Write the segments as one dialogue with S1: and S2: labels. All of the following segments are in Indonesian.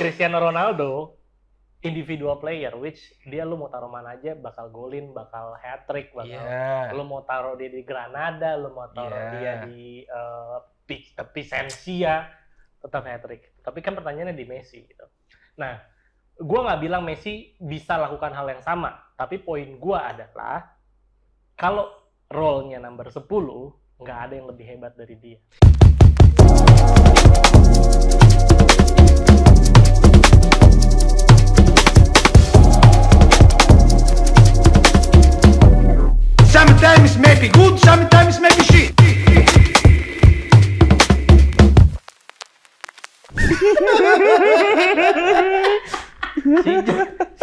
S1: Cristiano Ronaldo individual player, which dia lu mau taruh mana aja bakal golin, bakal hat-trick, bakal lu mau taruh dia di Granada, lu mau taruh dia di Pisensia, tetap hat-trick. Tapi kan pertanyaannya di Messi gitu. Nah, gua nggak bilang Messi bisa lakukan hal yang sama, tapi poin gua adalah kalau role-nya nomor 10, nggak ada yang lebih hebat dari dia.
S2: Sometimes maybe good, sometimes maybe shit.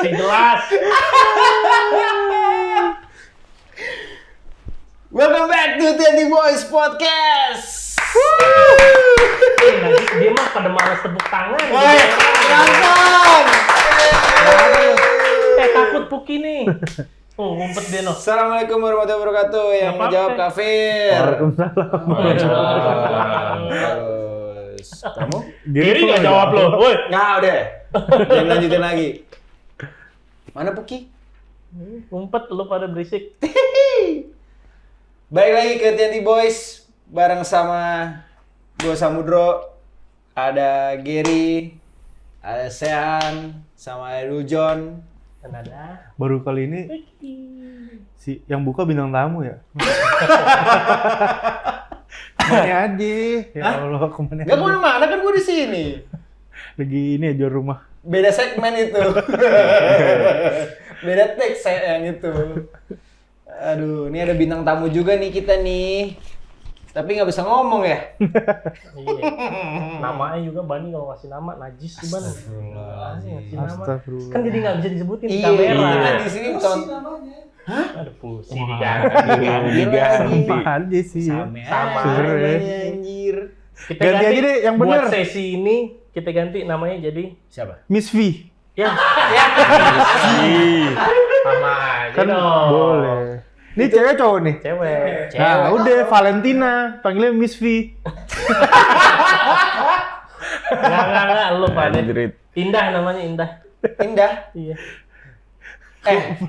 S1: Si jelas.
S3: Welcome back to TNT Boys Podcast.
S1: Dia mah pada malas tepuk tangan.
S3: Nonton.
S1: Takut Puki nih. Oh, ngumpet dia no.
S3: Assalamualaikum warahmatullahi wabarakatuh. Yang menjawab Kafir.
S4: Waalaikumsalam.
S3: Terus kamu?
S1: Giri nggak jawab lo. Woi.
S3: Nggak udah. Jangan lanjutin lagi. Mana Puki?
S1: Ngumpet lu pada berisik.
S3: Balik lagi ke TNT Boys bareng sama gue Samudro, ada Gary, ada Sean, sama ada Lujon.
S1: Dan ada
S4: Baru kali ini si yang buka bintang tamu ya. Kemana aja? Ya Allah, kemana?
S3: Gak kemana-mana kan gue di sini.
S4: Lagi ini aja rumah.
S3: Beda segmen itu. Beda teks yang itu. Aduh, ini ada bintang tamu juga nih kita nih. Tapi nggak bisa ngomong ya.
S1: iya. Namanya juga Bani kalau ngasih nama najis tuh Ban.
S4: Astagfirullah.
S1: Kan jadi nggak bisa disebutin di
S3: Iya,
S1: kamera.
S3: ini kan di sini
S1: Aduh pusing diganti.
S4: Apa aja sih ya?
S1: Sama
S4: Sebenarnya.
S3: anjir.
S1: Kita
S4: Ganti aja deh yang bener.
S1: Buat sesi ini kita ganti namanya jadi
S3: Siapa?
S4: Miss V.
S1: ya. Sama aja
S4: Kan
S1: dong.
S4: boleh. Ini cewek cowok nih.
S1: Cewek.
S4: Nah, udah Valentina, panggilnya Miss V.
S1: Enggak, lu pada. Indah namanya Indah.
S3: Indah.
S1: Iya.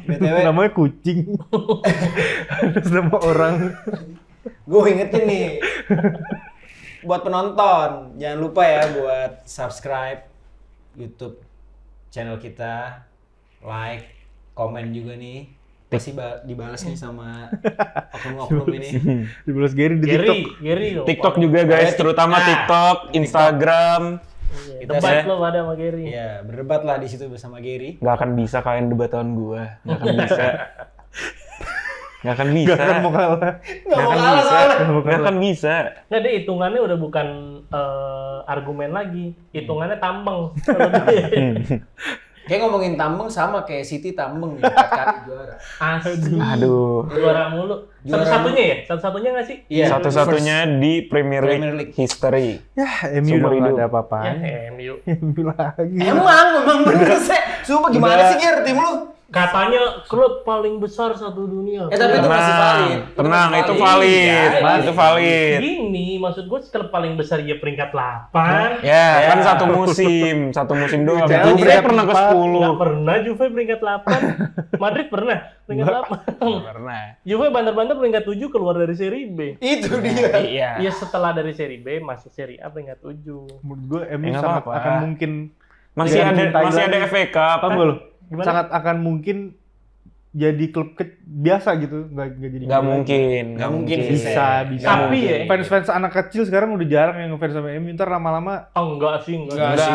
S3: BTW,
S4: Namanya kucing. Terus nama orang.
S3: gue ingetin nih. Buat penonton, jangan lupa ya buat subscribe YouTube channel kita, like, komen juga nih. Pasti dibalas nih sama oknum-oknum ini.
S4: Dibalas Gary di TikTok.
S1: Gary lo.
S5: TikTok juga guys, terutama TikTok, Instagram.
S1: Iya, debat lo pada sama Gary.
S3: Iya, berdebat lah di situ bersama Gary.
S5: Gak akan bisa kalian debatan gua. Gak akan bisa. Gak akan bisa.
S4: Gak akan mau kalah.
S3: Nggak mau kalah soalnya.
S5: Gak akan bisa.
S1: Nggak, deh hitungannya udah bukan argumen lagi. Hitungannya tambeng.
S3: Kayak ngomongin tambeng sama kayak City tambeng nih, 4 kali juara.
S1: Asli.
S5: Aduh.
S1: Juara mulu.
S3: Juara
S1: Satu-satunya ya? Satu-satunya nggak sih?
S3: Iya.
S5: Satu-satunya di Premier
S3: Premier
S5: League
S3: League.
S5: history.
S4: Ya, MU
S5: Seumur
S4: udah nggak
S5: hidup.
S4: ada apa-apa.
S1: Ya, MU.
S4: MU lagi.
S3: Emang bener sih. Sumpah gimana sih Ger tim lu?
S1: Katanya klub paling besar satu dunia.
S3: Tapi itu masih valid.
S5: Tenang, itu
S3: masih
S5: valid.
S3: Iya,
S5: Itu valid.
S1: Gini, maksud gue klub paling besar ya peringkat 8.
S5: Ya, kan satu musim doang.
S4: Jangan
S5: Juve
S4: siap
S5: pernah ke
S4: empat.
S5: 10.
S1: Nggak pernah Juve peringkat 8. Madrid pernah peringkat 8.
S5: Pernah.
S1: Juve banter-banter peringkat 7 keluar dari Serie B.
S3: Itu dia.
S5: Iya.
S1: Iya, setelah dari Serie B masuk Serie A peringkat 7.
S4: Menurut gue MU
S5: Ya, nggak
S4: sangat
S5: apa-apa.
S4: akan mungkin
S5: Masih ada FA Cup.
S4: apa lo?
S1: Gimana?
S4: Sangat akan mungkin jadi klub biasa gitu, nggak jadi.
S5: Gak mungkin.
S3: Nggak mungkin.
S4: Bisa.
S1: Tapi ya,
S4: Fans-fans anak kecil sekarang udah jarang yang ngefans sama MU. Ntar lama-lama
S1: oh, enggak sih.
S3: Enggak
S5: sih.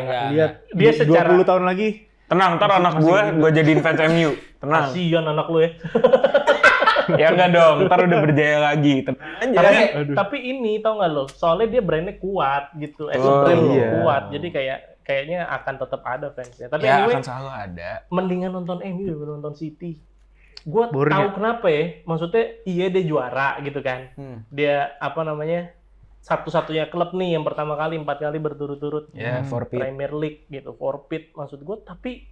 S3: Enggak.
S4: lihat
S1: Dia secara-
S4: 20 tahun lagi.
S5: Tenang, ntar anak gue jadiin fans MU. Tenang.
S1: Kasian anak lu ya.
S5: Ya enggak dong, ntar udah berjaya lagi. Tenang aja.
S4: Aduh.
S1: Tapi ini tau nggak lo? Soalnya dia brandnya kuat gitu.
S5: Oh,
S1: Brand
S4: iya.
S1: kuat. Jadi kayaknya akan tetap ada fansnya. Tapi
S5: Ya
S1: anyway,
S5: akan selalu ada.
S1: mendingan nonton MU daripada nonton City. Gue
S4: Boring
S1: tahu
S4: ya?
S1: kenapa ya. Maksudnya iya dia juara gitu kan. Dia apa namanya? Satu-satunya klub nih yang pertama kali 4 kali berturut-turut
S5: Ya, forfeit.
S1: Premier League gitu, forfeit maksud gue. Tapi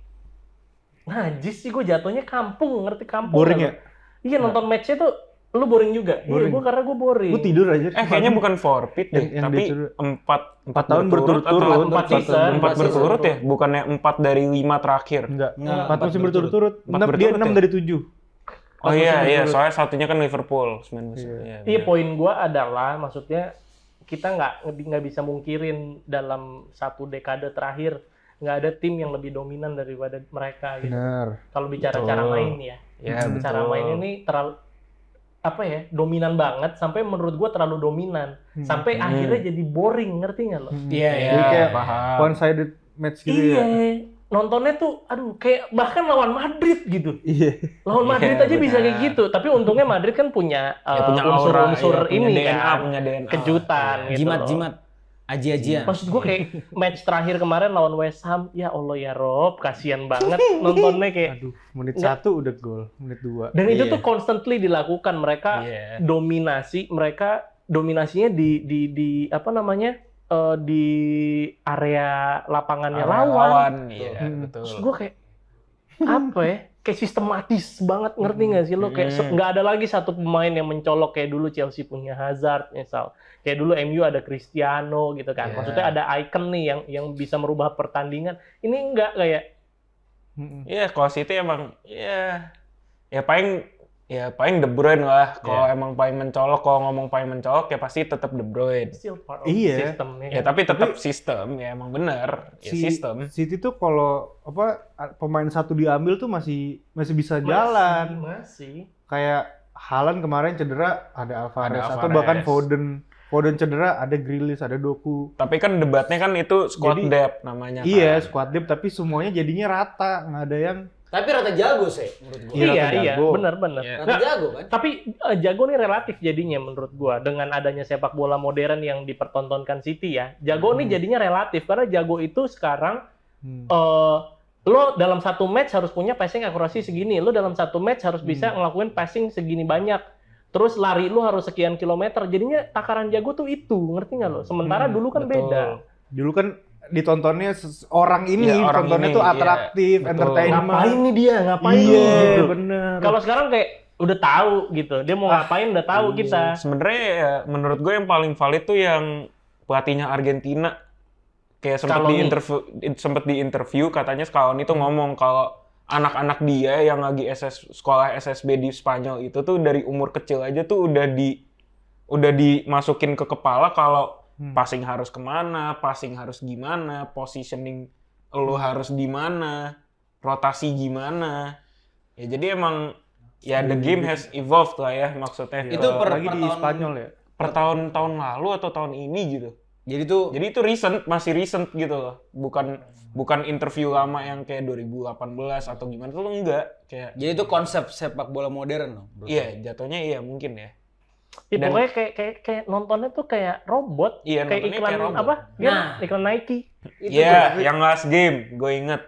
S1: najis sih gue jatuhnya kampung, ngerti kampung?
S4: Boring
S1: nggak
S4: ya?
S1: lo? Iya nonton matchnya tuh Lu boring juga? Iya,
S4: Boring.
S1: gue karena gue boring.
S4: Gue tidur aja.
S5: Kayaknya bukan forfeit deh,
S4: Yang
S5: tapi
S4: dia suruh.
S5: 4
S4: tahun berturut-turut.
S5: atau
S1: Empat season.
S5: 4 berturut ya, bukannya 4 dari 5 terakhir.
S4: Enggak.
S3: Enggak,
S4: 4 musim berturut-turut.
S5: Empat
S4: Dia
S5: berturut
S4: 6
S5: ya?
S4: dari 7.
S5: Oh iya, soalnya satunya kan Liverpool 9 musim.
S1: Iya,
S5: benar.
S1: poin gue adalah maksudnya kita nggak bisa mungkirin dalam satu dekade terakhir nggak ada tim yang lebih dominan daripada mereka gitu.
S4: Benar.
S1: Kalau bicara
S5: Betul.
S1: cara main ya,
S5: Ya,
S1: cara
S5: betul.
S1: main ini terlalu apa ya, dominan banget sampai menurut gue terlalu dominan sampai akhirnya jadi boring, ngerti nggak lo?
S3: Iya, iya.
S4: Jadi kayak
S5: paham.
S4: one sided match gitu
S1: Iya,
S4: ya.
S1: nontonnya tuh, aduh, kayak bahkan lawan Madrid gitu.
S4: Iya.
S1: Lawan Madrid
S5: Iya,
S1: aja bisa
S5: benar.
S1: kayak gitu. Tapi untungnya Madrid kan punya,
S5: Ya, punya aura,
S1: unsur-unsur
S5: ya, punya
S1: ini
S5: DNA,
S1: kan,
S5: punya DNA.
S1: kejutan gitu.
S3: Jimat-jimat. Aji-ajian.
S1: Maksud gue kayak match terakhir kemarin lawan West Ham, ya Allah ya Rob, kasihan banget nontonnya kayak.
S4: Aduh, menit
S1: Nggak.
S4: 1 udah gol, menit 2.
S1: Dan itu
S3: Iya.
S1: tuh constantly dilakukan, mereka
S5: Iya.
S1: dominasinya di apa namanya, di area lapangannya
S5: Area
S1: lawan.
S5: Iya, betul.
S1: Terus gue kayak apa ya? Kayak sistematis banget, ngerti nggak sih lo? Kayak nggak ada lagi satu pemain yang mencolok kayak dulu Chelsea punya Hazard misal. Kayak dulu MU ada Cristiano gitu kan.
S5: Yeah.
S1: Maksudnya ada icon nih yang bisa merubah pertandingan. Ini enggak kayak
S5: Iya, kalau City emang ya paling De Bruyne lah. Kalau emang paling mencolok, kalau ngomong paling mencolok ya pasti tetap De Bruyne.
S1: still part of
S4: Iya.
S1: the system ya.
S5: Ya tapi tetap sistem, ya emang bener. Ya sistem.
S4: City tuh kalau pemain satu diambil tuh masih bisa jalan.
S1: Masih.
S4: Kayak Haaland kemarin cedera, ada Alvarez,
S5: Ada
S4: atau
S5: Alvarez.
S4: bahkan Foden cedera, ada Grealish, ada Doku.
S5: Tapi kan debatnya kan itu squad
S4: Jadi-
S5: depth namanya
S4: Iya,
S5: kan.
S4: squad depth, tapi semuanya jadinya rata, nggak ada yang
S3: Tapi rata jago sih menurut gua.
S4: Iya,
S1: Iya,
S4: rata
S1: iya,
S4: jago.
S1: benar-benar.
S5: Iya.
S3: Rata jago kan?
S1: Tapi jago nih relatif jadinya menurut gua dengan adanya sepak bola modern yang dipertontonkan City ya. Jago nih jadinya relatif karena jago itu sekarang lo dalam satu match harus punya passing akurasi segini. Lo dalam satu match harus bisa ngelakuin passing segini banyak. Terus lari lo harus sekian kilometer. Jadinya takaran jago tuh itu, ngerti nggak lo? Sementara dulu kan
S5: betul.
S1: beda.
S4: dulu kan ditontonnya orang ini,
S5: Iya, orang
S4: tontonnya
S5: ini,
S4: tuh
S5: iya,
S4: atraktif,
S5: betul.
S4: entertainment.
S1: Ngapain nih dia? Ngapain
S4: Iya,
S1: nih? Gitu.
S4: bener.
S1: Kalau sekarang kayak udah tahu gitu. Dia mau ngapain udah tahu kita.
S5: Sebenarnya ya, menurut gue yang paling valid tuh yang pelatihnya Argentina. Kayak
S1: Scaloni.
S5: sempet di interview katanya Scaloni itu ngomong kalau anak-anak dia yang lagi sekolah SSB di Spanyol itu tuh dari umur kecil aja tuh udah dimasukin ke kepala kalau passing harus kemana, passing harus gimana, positioning lu harus di mana, rotasi gimana. Ya jadi emang ya the game has evolved lah ya maksudnya.
S3: Itu
S5: ke-
S4: Lagi di
S3: tahun-
S4: Spanyol ya.
S5: per tahun lalu atau tahun ini gitu.
S3: Jadi tuh
S5: Jadi itu masih recent gitu loh. Bukan interview lama yang kayak 2018 atau gimana tuh enggak. Kayak
S3: jadi tuh konsep sepak bola modern loh. bro.
S5: iya, jatuhnya iya mungkin ya.
S1: Ya,
S5: Dan-
S1: pokoknya kayak nontonnya tuh kayak robot.
S5: Iya,
S1: kayak
S5: nontonnya
S1: iklan
S5: kayak robot.
S1: apa? Dia
S3: Nah.
S1: iklan Nike.
S3: Itu
S5: Iya,
S3: tuh.
S5: yang last game, gue inget.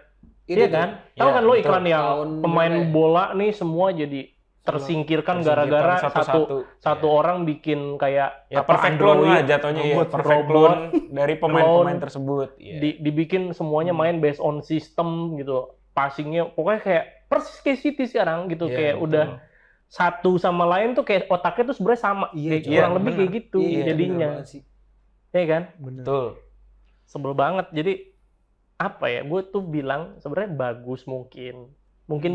S3: Itu
S1: Iya
S3: tuh.
S1: kan? Tahu
S5: Iya,
S1: kan lo
S5: betul.
S1: iklan yang
S3: Tahun
S1: pemain
S3: berapa ya?
S1: bola nih semua jadi tersingkirkan gara-gara
S5: satu-satu.
S1: satu orang bikin kayak
S5: Ya
S1: apa,
S5: perfect clone lah
S1: Android,
S5: jatuhnya ya.
S4: robot,
S5: Perfect clone dari pemain-pemain tersebut. Iya.
S1: dibikin semuanya main based on system gitu. Passingnya pokoknya kayak persis kayak City sekarang gitu,
S5: Iya,
S1: kayak
S5: betul.
S1: udah satu sama lain tuh kayak otaknya tuh sebenarnya sama.
S3: Iya,
S1: Kayak
S5: iya,
S1: kurang lebih
S5: benar.
S1: kayak gitu
S3: Iya, bener
S1: jadinya.
S3: banget sih.
S1: Ya kan?
S5: Betul.
S1: Sebel banget. Jadi apa ya? Gue tuh bilang sebenarnya bagus mungkin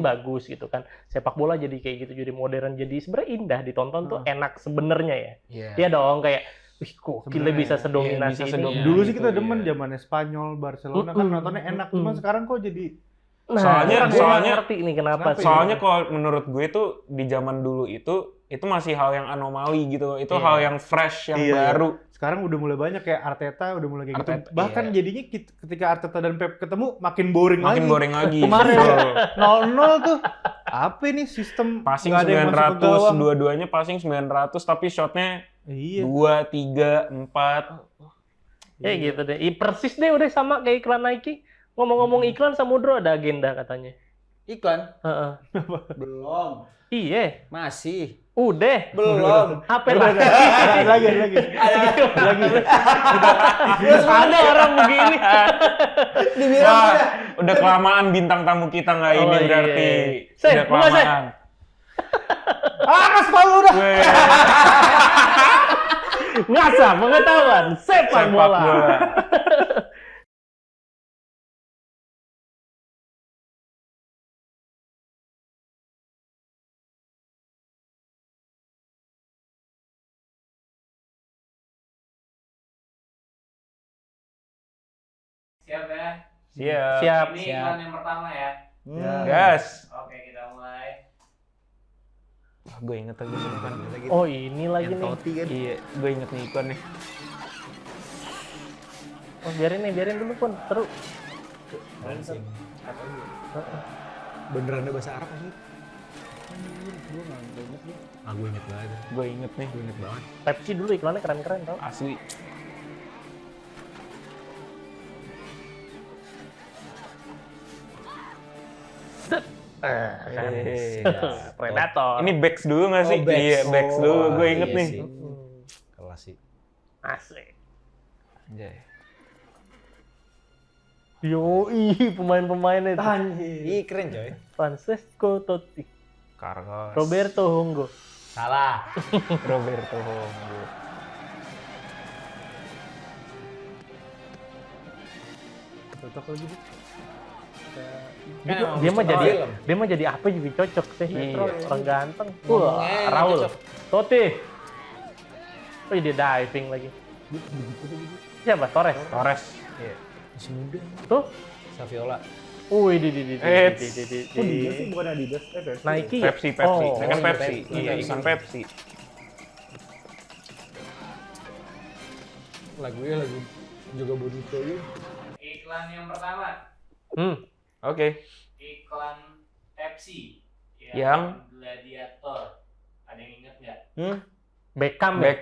S1: bagus gitu kan. Sepak bola jadi kayak gitu, jadi modern, jadi sebenarnya indah ditonton tuh enak sebenarnya ya.
S5: Iya.
S1: Iya dong, kayak wih gokilnya
S4: Sebenarnya,
S1: bisa sedominasi
S5: iya, bisa
S1: ini.
S5: sedominasi.
S4: Dulu sih
S5: gitu,
S4: kita demen
S5: iya.
S4: zamannya Spanyol, Barcelona kan nontonnya enak, cuman sekarang kok jadi
S1: Nah,
S5: Soalnya-
S1: gue nggak
S5: soalnya-
S1: ngerti nih kenapa
S4: Kenapa
S1: sih.
S4: ya?
S5: Soalnya kalau menurut gue tuh di zaman dulu itu masih hal yang anomali gitu. Itu
S1: Iya.
S5: hal yang fresh, yang
S4: Iya.
S5: baru.
S4: sekarang udah mulai banyak kayak Arteta udah mulai kayak gitu.
S5: Arteta,
S4: Bahkan
S5: iya.
S4: jadinya ketika Arteta dan Pep ketemu makin boring
S5: Makin
S4: lagi.
S5: boring lagi.
S4: Kemarin
S5: Betul.
S4: 0-0 tuh. Apa ini sistem
S5: Passing
S4: nggak ada yang masuk ke
S5: 900,
S4: gawang.
S5: dua-duanya passing 900 tapi shotnya
S4: Iya.
S5: 2, 3, 4.
S1: Ya gitu deh. Persis deh udah sama kayak iklan Nike. Ngomong-ngomong iklan, Samudro ada agenda katanya.
S3: Iklan
S1: Heeh.
S3: belum,
S1: Iya,
S3: masih
S1: udah.
S3: belum.
S1: Apa
S4: Udah,
S1: lagi?
S4: lagi.
S1: Ada orang begini.
S3: Dibilang
S5: Wah,
S3: udah.
S5: udah kelamaan bintang tamu kita nggak ini
S1: Oh, iya.
S5: berarti.
S1: Say,
S5: Udah
S1: buka, Say.
S5: kelamaan.
S4: Aspal udah.
S1: Ngasah pengetahuan sepak bola.
S6: Siap ya?
S5: Siap.
S1: Siap.
S6: Ini iklan yang pertama ya.
S5: Gas.
S6: Oke, kita mulai.
S5: Wah, gue inget lagi nih iklan.
S1: Oh ini lagi nih.
S5: Iya, gue inget nih iklan nih.
S1: Oh, biarin dulu pun seru.
S3: Beneran ada bahasa Arab sih? Gue inget banget.
S5: Gue inget nih.
S3: Gue inget banget.
S1: Pepsi dulu iklannya keren-keren tau.
S5: Asli.
S1: Predator.
S5: Ini Bex dulu nggak sih?
S3: Oh, Bex.
S5: Iya, Bex dulu. Gue
S3: iya
S5: inget nih.
S3: sih. Kelas sih.
S1: Asik.
S5: Anjay.
S1: Yoi, pemain-pemainnya itu.
S3: Ih, keren coy.
S1: Francesco Totti,
S5: Carlos.
S1: Roberto Hongo.
S3: Salah.
S5: Roberto Hongo.
S4: Cocok lagi Bu.
S1: Dia mah jadi apa juga cocok sih.
S5: Iya.
S1: Orang ganteng.
S3: Ngomongnya
S1: Raul.
S3: cocok.
S1: Totti. Oh, dia diving lagi. Siapa? Torres.
S5: Torres. Iya.
S3: Masih muda.
S1: Tuh.
S3: Saviola.
S1: Wih,
S4: Oh dia sih bukan Adidas. Pepsi.
S1: Nike ya?
S5: Pepsi.
S1: Oh,
S5: Kan
S1: iya,
S5: Pepsi.
S1: Pepsi.
S5: Iya, iklan Pepsi.
S3: Lagunya lagu juga bonito ya.
S6: Iklan yang pertama.
S5: Oke.
S6: Iklan Pepsi.
S5: Yang?
S6: Gladiator. Ada yang inget nggak?
S1: Beckham ya?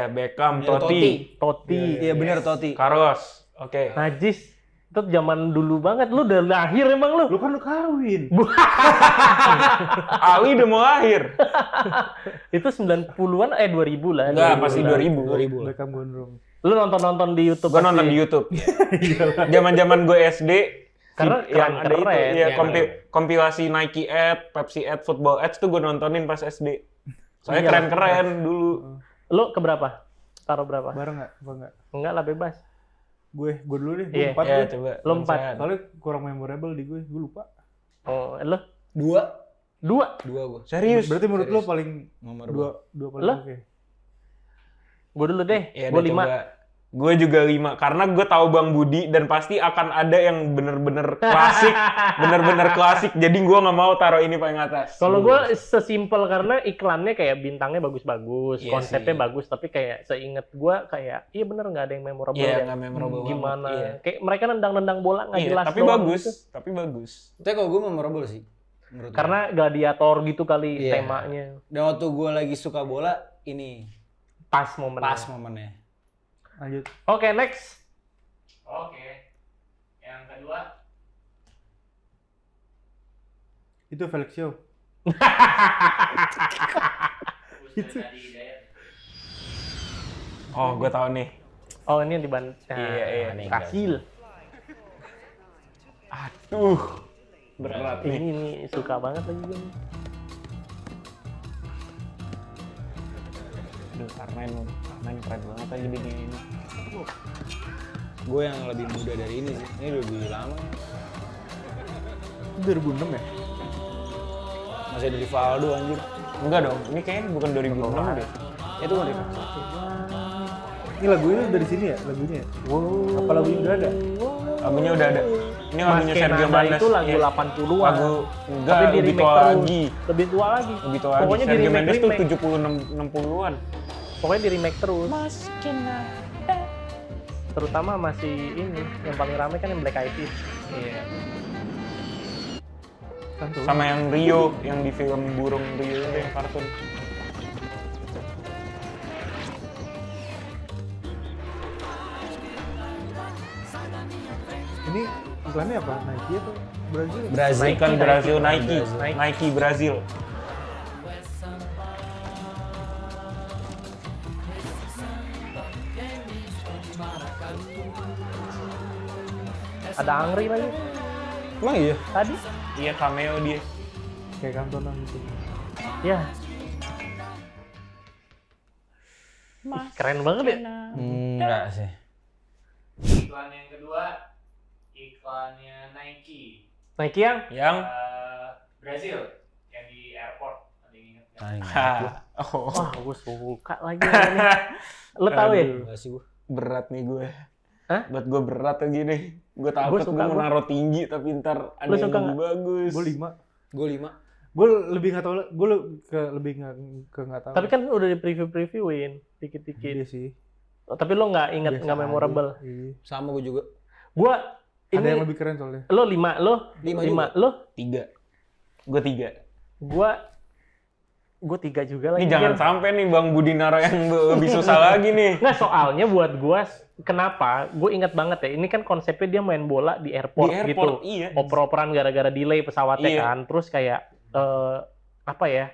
S5: Beckham,
S3: Ya,
S1: Totti.
S3: Iya bener Totti.
S5: Carlos. Oke.
S1: Najis. Itu zaman dulu banget. Lu udah lahir emang lu?
S4: Lu kan lu kawin.
S5: Ali udah mau lahir.
S1: Itu 90-an 2000 lah.
S5: Enggak, pasti
S1: 2000 lah.
S5: 2000.
S4: Beckham gondrong.
S1: Lu nonton di YouTube.
S5: Gue nonton di YouTube. Zaman-zaman gue SD.
S1: Karena
S5: yang ada itu
S1: keren.
S5: ya
S3: Iya,
S5: kompilasi Nike ad, Pepsi ad, Football ads tuh gue nontonin pas SD. Soalnya
S1: Iya.
S5: keren-keren dulu.
S1: Lu keberapa? Taruh berapa?
S4: Bareng nggak? Apa nggak?
S1: Enggak lah, bebas.
S4: Gue dulu deh.
S1: Iya.
S4: Gue 4
S5: Ya
S4: deh.
S5: coba.
S1: Lu 4.
S5: Sehat.
S4: Soalnya kurang memorable di gue lupa.
S1: Oh, lu?
S3: Dua
S1: 2.
S3: gue.
S5: Serius?
S4: Berarti menurut lu
S3: Serius.
S4: paling
S3: Nomor
S4: dua paling
S1: Lo?
S4: oke.
S1: Gue dulu deh.
S5: Ya,
S1: Gue
S5: udah
S1: 5.
S5: coba. Gue juga 5 karena gue tahu Bang Budi dan pasti akan ada yang bener-bener klasik, bener-bener klasik. Jadi gue nggak mau taruh ini paling atas.
S1: Kalau gue sesimpel karena iklannya kayak bintangnya bagus-bagus,
S5: Iya
S1: konsepnya
S5: sih.
S1: bagus, tapi kayak seinget gue kayak iya bener nggak ada yang memorable
S5: Iya,
S1: ya.
S5: nggak memorable banget.
S1: Gimana?
S5: Iya.
S1: Kayak mereka nendang-nendang bola nggak
S5: Iya,
S1: jelas
S5: tapi
S1: doang
S5: bagus,
S1: gitu.
S5: tapi bagus.
S3: Tapi kalau gue memorable sih. Menurut gue.
S1: Karena gladiator gitu kali
S3: Iya.
S1: temanya.
S3: Dan waktu gue lagi suka bola, ini
S1: Pas momennya.
S3: pas momennya.
S4: Lanjut.
S1: Oke, next.
S6: Oke. Yang kedua.
S4: Itu Felix Show.
S6: Itu. Tadi Hidayat.
S5: Oh, gue tahu nih.
S1: Oh, ini yang di
S5: Iya,
S1: Brasil.
S5: Aduh, berat nih.
S1: Ini suka banget lagi gue.
S5: Aduh, Arnen keren banget aja di ini.
S3: Gue yang lebih muda dari ini sih. Ini udah lebih lama.
S4: Itu 2006 ya?
S3: Masih ada Rivaldo anjir.
S5: Enggak dong, ini kayaknya bukan 2006 deh.
S3: Itu kan Rivaldo.
S4: Ini lagunya dari sini ya? Lagunya ya? Apa lagunya udah ada?
S5: Lagunya udah ada. Ini lagunya Sergio
S1: Maskenada
S5: Mendes.
S1: itu lagu
S5: Iya.
S1: 80-an.
S5: Lagu enggak,
S1: Tapi di
S5: lebih
S1: remake
S5: tua
S1: terus.
S5: lagi.
S1: Lebih tua lagi.
S5: Lebih tua lagi.
S1: Pokoknya di
S5: Sergio
S1: remake,
S5: Mendes tuh
S1: remake.
S5: 60-an.
S1: Pokoknya di remake terus. Terutama masih ini yang paling rame kan yang Black Eyed Peas.
S5: Iya.
S4: Kan tuh.
S5: Sama yang Rio, yang di film Burung Rio itu yang kartun.
S4: Ini iklannya apa? Nike atau Brazil?
S3: Brazil.
S5: Bukan Brazil, Nike.
S3: Brazil.
S5: Nike Brazil.
S1: Ada Angri lagi.
S3: Emang iya?
S1: Tadi
S5: Iya, cameo dia.
S4: Kayak kantonan gitu.
S1: Ya. Ih, keren banget ya.
S3: Enggak sih.
S6: Iklan yang kedua, iklannya Nike.
S1: Nike yang
S5: Yang
S6: Brazil, yang di airport. Ada yang inget nggak?
S5: oh,
S1: wah, gue suka lagi yang ini. Lo tahu ya?
S3: Enggak sih gua.
S5: berat nih gue.
S1: Hah?
S5: Buat gue berat tuh gini. Gue takut gue
S1: suka,
S5: mau
S1: gua.
S5: naruh tinggi tapi ntar ada
S1: Lu
S5: yang
S1: suka
S5: lebih
S1: nggak?
S5: bagus.
S4: Gue 5.
S3: Gua 5.
S4: Gue lebih nggak tahu, gue lebih nggak tahu.
S1: Tapi kan udah di preview-previewin dikit-dikit.
S4: iya sih.
S1: Oh, tapi lo nggak inget,
S4: Biasa
S1: nggak memorable.
S4: aja. Iya.
S3: Sama gua juga.
S1: Gua
S4: Ada yang
S1: ini
S4: lebih keren soalnya.
S1: lo 5, lo
S3: 5
S1: 5,
S3: juga.
S1: lo
S5: 3. Gue 3.
S1: gue 3 juga lagi.
S5: Ini jangan sampai nih Bang Budi naruh yang lebih susah lagi nih.
S1: Nggak, soalnya buat gue, kenapa? Gue ingat banget ya, ini kan konsepnya dia main bola di airport,
S5: Di airport,
S1: gitu.
S5: iya.
S1: Oper-operan gara-gara delay pesawatnya
S5: Iya.
S1: kan. Terus kayak, apa ya,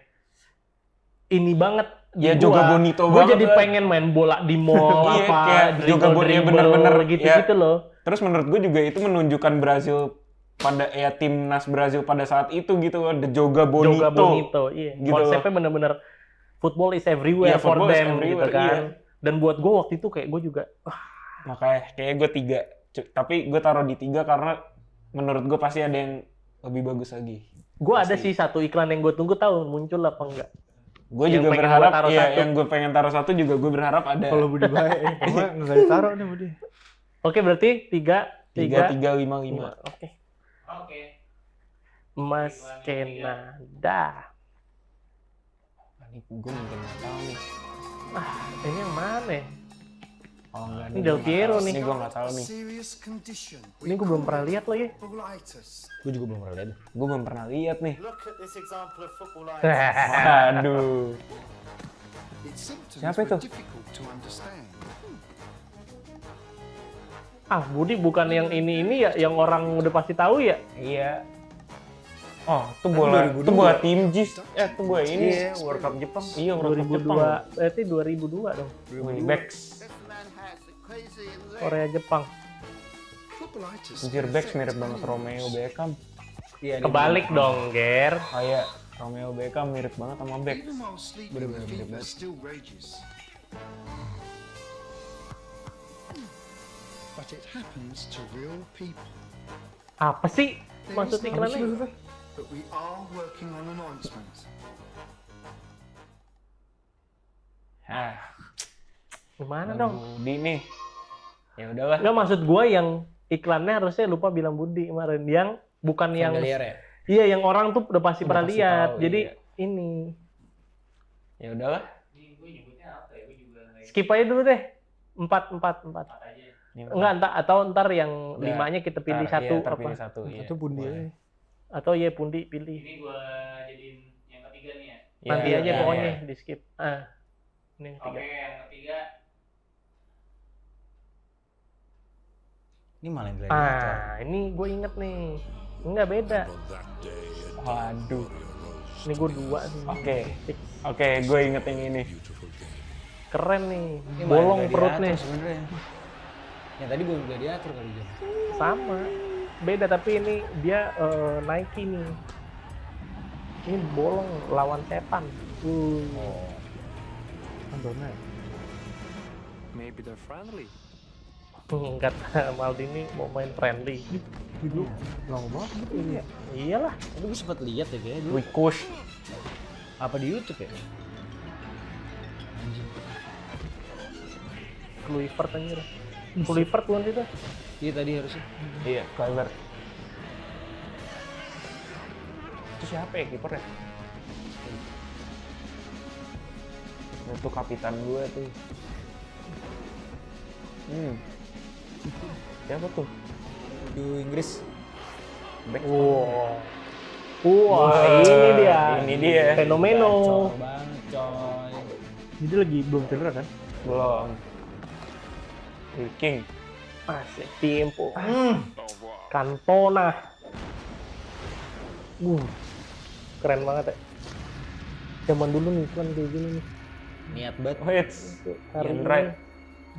S1: ini banget.
S5: Ya, Joga Bonito
S1: Gue
S5: banget
S1: jadi
S5: lah.
S1: pengen main bola di mall,
S5: Iya,
S1: apa,
S5: kayak Joga Bonito,
S1: dribble-dribble,
S5: bener-bener,
S1: gitu-gitu loh.
S5: Terus menurut gue juga itu menunjukkan Brazil pada timnas Brazil pada saat itu gitu loh, The Joga Bonito.
S1: Joga Bonito, iya.
S5: Gitu
S1: Konsepnya bener-bener football is everywhere
S5: Iya,
S1: for
S5: football is
S1: them, gitu
S5: everywhere,
S1: kan.
S5: iya.
S1: Dan buat gue waktu itu kayak gue juga,
S5: Makanya kayak gue 3. Tapi gue taruh di 3 karena menurut gue pasti ada yang lebih bagus lagi.
S1: gue ada sih satu iklan yang gue tunggu tahu muncul apa enggak.
S5: Gue
S1: Yang
S5: juga
S1: pengen
S5: berharap,
S1: gua taruh
S5: ya
S1: satu.
S5: yang gue pengen taruh 1 juga gue berharap ada.
S4: Kalau Budi baik, karena nggak ditaruh nih Budi.
S1: Oke, berarti 3,
S5: 3, 3, 5, 5.
S1: 5. Oke.
S6: Oke.
S1: Mas Kenada.
S5: Ini gue mungkin nggak tahu nih.
S1: Ini yang mana ya?
S5: Oh enggak
S1: Ini Del Piero nih.
S5: Ini gue nggak tahu nih.
S1: Ini gue belum pernah lihat lagi.
S3: Gua juga belum pernah lihat.
S5: Gue belum pernah lihat nih.
S7: Look at this example of football
S5: Aduh.
S7: Siapa itu? Difficult to understand.
S1: Budi bukan yang ini ya, yang orang udah pasti tahu ya?
S5: Iya. Oh, itu bola tim JIS. Itu bola ini.
S1: Iya, World Cup Jepang.
S5: Iya, World Cup
S1: 2002.
S5: Jepang.
S1: Berarti 2002 dong.
S5: Becks.
S1: Korea Jepang.
S5: Anjir, Becks mirip banget Romeo Beckham.
S3: Iya,
S1: Kebalik dong, Ger.
S5: Oh iya, Romeo Beckham mirip banget sama Becks.
S7: Even while sleeping, fever still rages. But it happens to real people.
S1: Apa sih maksud iklannya?
S7: But we are working on an ointment.
S1: Gimana dong?
S5: Budi nih. Ya udahlah.
S1: Enggak, maksud gua yang iklannya harusnya lupa bilang Budi kemarin. Yang bukan yang
S3: familiar ya.
S1: iya, yang orang tuh udah pasti
S5: Udah
S1: pernah
S5: pasti
S1: lihat.
S5: tahu,
S1: Jadi
S5: iya.
S1: ini
S5: Ya udahlah.
S6: Ini gue nyebutnya apa ya? Gue juga nggak
S1: skip aja dulu deh. 4
S6: ingat aja.
S1: Enggak, atau ntar yang
S5: Udah,
S1: 5-nya kita pilih
S5: Ntar,
S1: satu
S5: iya, ntar
S1: apa?
S5: pilih satu. Iya.
S4: Itu Budi
S5: Boleh.
S4: aja.
S1: Atau ya Pundi pilih.
S6: Ini gue jadiin yang ketiga nih ya.
S5: Iya,
S1: Nanti
S5: iya,
S1: aja
S5: iya,
S1: pokoknya
S5: iya.
S1: di skip. Ini yang
S6: Oke,
S1: ketiga.
S6: yang ketiga.
S3: Ini malah yang gladiator.
S1: Ini gue inget nih. Enggak beda.
S5: Waduh.
S1: Ini gue 2 sih.
S5: Oke, gue inget yang ini.
S1: Keren nih.
S3: Ini malah
S1: Bolong
S3: yang
S1: perutnya.
S3: gladiator sebenarnya. Yang tadi gua gladiator kali Jan.
S1: Sama. Beda tapi ini dia Nike nih. Ini bolong lawan setan.
S3: Oh.
S4: Cantona ya?
S8: Maybe they're friendly.
S1: Kata Maldini mau main friendly.
S4: Dulu lama banget gitu ya.
S1: Iyalah.
S3: Tapi gua sempat lihat ya kayaknya dulu.
S5: Wikush.
S3: Apa di YouTube ya?
S1: Kluivert anjir. Kluivert bukan itu?
S3: Iya tadi harusnya.
S5: Iya, Kluivert. Itu siapa ya kiper ya? Itu kapitan gue tuh. Siapa tuh?
S3: Di Inggris.
S5: Becks.
S1: Wah, ini dia.
S5: Ini dia.
S1: Fenomeno.
S3: Gacor banget coy.
S4: Jadi lagi belum cedera kan?
S5: Belum. King.
S1: Masih Timpo. Cantona. Keren banget ya. Zaman dulu nih kan kayak gini nih.
S3: Niat banget.
S5: Wait.
S1: Hari
S5: Ian
S1: ini.
S5: Wright.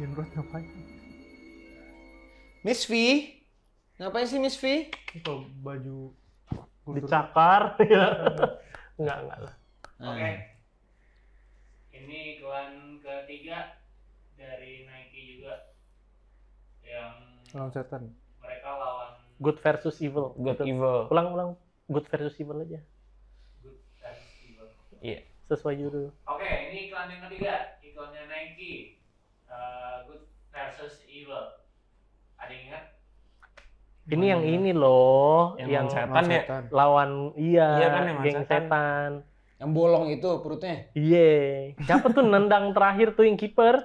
S4: Ian Wright ngapain?
S3: Miss V. Ngapain sih Miss V?
S4: Itu baju kultur.
S1: Dicakar ya. Enggak lah.
S6: Oke. Ini iklan ketiga dari Nike juga yang
S4: Lawan setan.
S6: mereka lawan
S1: Good versus evil.
S5: Good
S1: Gitu.
S5: evil.
S1: Ulang. Good versus evil aja.
S6: Good dan Evil.
S5: Iya.
S1: Sesuai judul.
S6: Oke, ini iklan yang ketiga, iklannya Nike. Good versus Evil. Ada yang ingat?
S1: Ini yang ini loh,
S5: Yang
S1: yang
S5: lawan setan ya.
S1: lawan
S5: Iya kan, yang lawan
S1: geng
S5: setan.
S1: setan.
S3: Yang bolong itu perutnya.
S1: Iya. Siapa tuh nendang terakhir tuh yang kiper?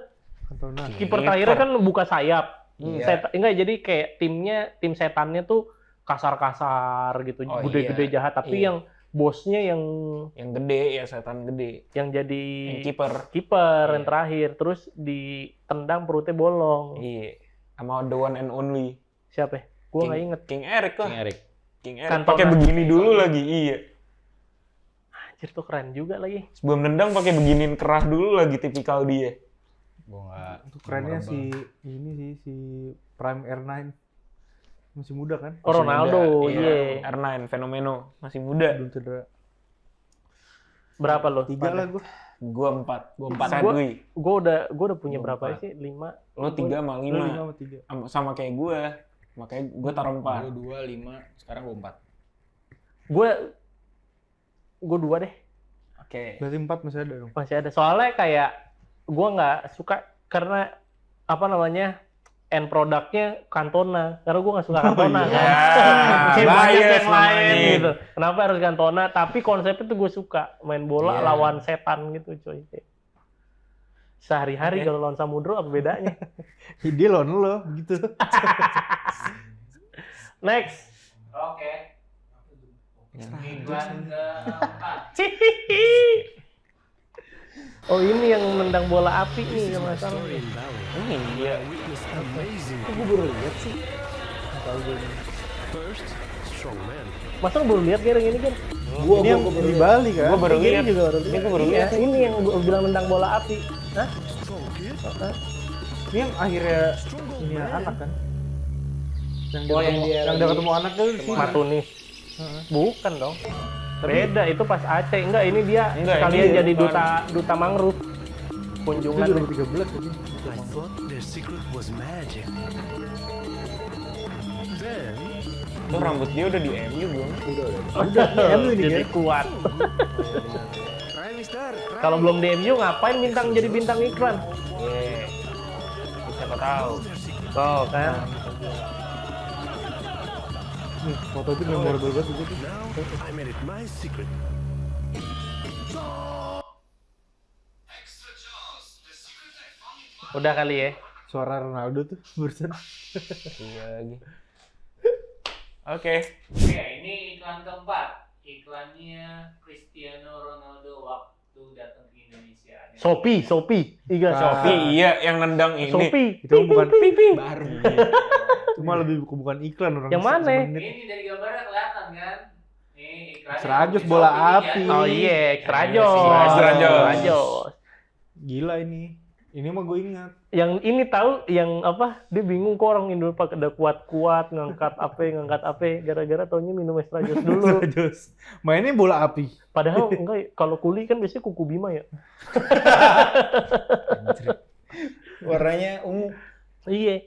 S4: Cantona.
S1: Kiper terakhirnya kan buka sayap.
S3: Iya.
S1: Enggak, jadi kayak tim setannya tuh kasar-kasar gitu,
S3: Oh,
S1: gede-gede
S3: iya.
S1: jahat, tapi
S3: Iya.
S1: yang bosnya yang
S5: Yang gede ya, setan gede.
S1: jadi
S5: Yang kiper.
S1: kiper yang
S5: Iya.
S1: terakhir, terus ditendang perutnya bolong.
S5: Iya. Sama the one and only.
S1: Siapa? Gua nggak inget.
S5: King Eric lah.
S3: King Eric.
S5: King Eric.
S1: Cantona.
S5: Pakai begini dulu lagi. Iya.
S1: Anjir tuh keren juga lagi.
S5: Sebelum nendang pakai beginiin kerah dulu lagi, tipikal dia.
S3: Gua nggak.
S4: Itu kerennya si Prime R9. Masih muda kan?
S1: Oh, Ronaldo,
S5: Iya.
S1: iya.
S5: R9 fenomeno masih muda.
S4: Belum cedera.
S1: Berapa lo?
S4: 3 lah gue.
S5: Gua 4.
S3: Gua 4.
S5: Sadui.
S1: Gua udah punya
S3: Gua
S1: berapa
S3: empat.
S1: sih? 5.
S5: Lo 3 sama 5.
S4: 5 sama 3.
S5: Sama kayak gua. Makanya gua taruh 4.
S3: Gua 2, 5, sekarang gua 4.
S1: Gua 2 deh.
S5: Oke.
S4: Berarti 4 masih ada dong.
S1: Masih ada. Soalnya kayak gua nggak suka karena apa namanya? End produknya Cantona. Karena gua nggak suka Cantona
S4: iya.
S1: kan. Kayak banyak
S5: bias
S1: yang lain
S5: namanya.
S1: gitu. Kenapa harus Cantona? Tapi konsepnya tuh gue suka. Main bola
S3: Iya.
S1: lawan setan gitu coy. Sehari-hari
S5: Oke.
S1: kalau lawan Samudro apa bedanya?
S4: Dia lawan lo gitu.
S6: Oke.
S1: Next. Iklan keempat. Oh ini yang nendang bola api nih yang masalah.
S5: Iya.
S1: Gue baru lihat sih. Masa lu baru lihat Gering ini kan?
S4: Ini yang di Bali kan?
S5: Gua baru lihat.
S1: Juga baru
S5: Ini
S1: lihat.
S5: gua baru
S1: Iya,
S5: lihat.
S1: ini yang gua bilang nendang bola api. Hah?
S4: Ini yang akhirnya ini anak kan? Yang
S3: Oh, yang dia
S4: yang
S3: lagi-
S4: udah ketemu anak tuh di sini.
S1: Matunis. Bukan dong. Beda itu pas Aceh. Enggak, ini dia
S5: Enggak,
S1: sekalian
S5: ini
S1: jadi
S5: bukan.
S1: duta mangrove.
S4: Itu
S1: Kunjungan.
S4: 2013 tadi.
S7: I thought their secret was magic. Then,
S5: Itu rambut dia udah di MU belum?
S1: Udah, jadi kuat.
S7: try Mister, try.
S1: Kalau belum di MU ngapain jadi bintang iklan?
S5: Iya. Siapa tahu.
S1: Oh kan.
S4: Nih, foto itu memorable banget juga tuh.
S7: Now I made it my secret.
S1: Udah kali ya.
S4: Suara Ronaldo tuh barusan.
S5: Iya lagi. Oke.
S6: Oke, ini iklan keempat. Iklannya Cristiano Ronaldo waktu datang ke Indonesia.
S1: Shopee. Iya,
S5: Shopee, iya yang nendang ini.
S1: Shopee.
S4: Itu bukan
S3: Baru.
S4: cuma lebih bukan iklan orang.
S1: Yang mana?
S4: semenit.
S6: Ini dari gambarnya kelihatan kan? Nih iklan.
S4: Serajus bola api.
S1: Oh iya, Extrajos.
S5: Extrajos.
S4: Gila ini. Ini mah gue ingat.
S1: Yang ini tahu yang apa? Dia bingung kok orang Indo pada kuat-kuat ngangkat apa gara-gara taunya minum Extrajos dulu.
S4: Jos. Mainnya bola api.
S1: Padahal enggak, kalau kuli kan biasanya kuku Bima ya.
S3: Warnanya ungu.
S1: Iya.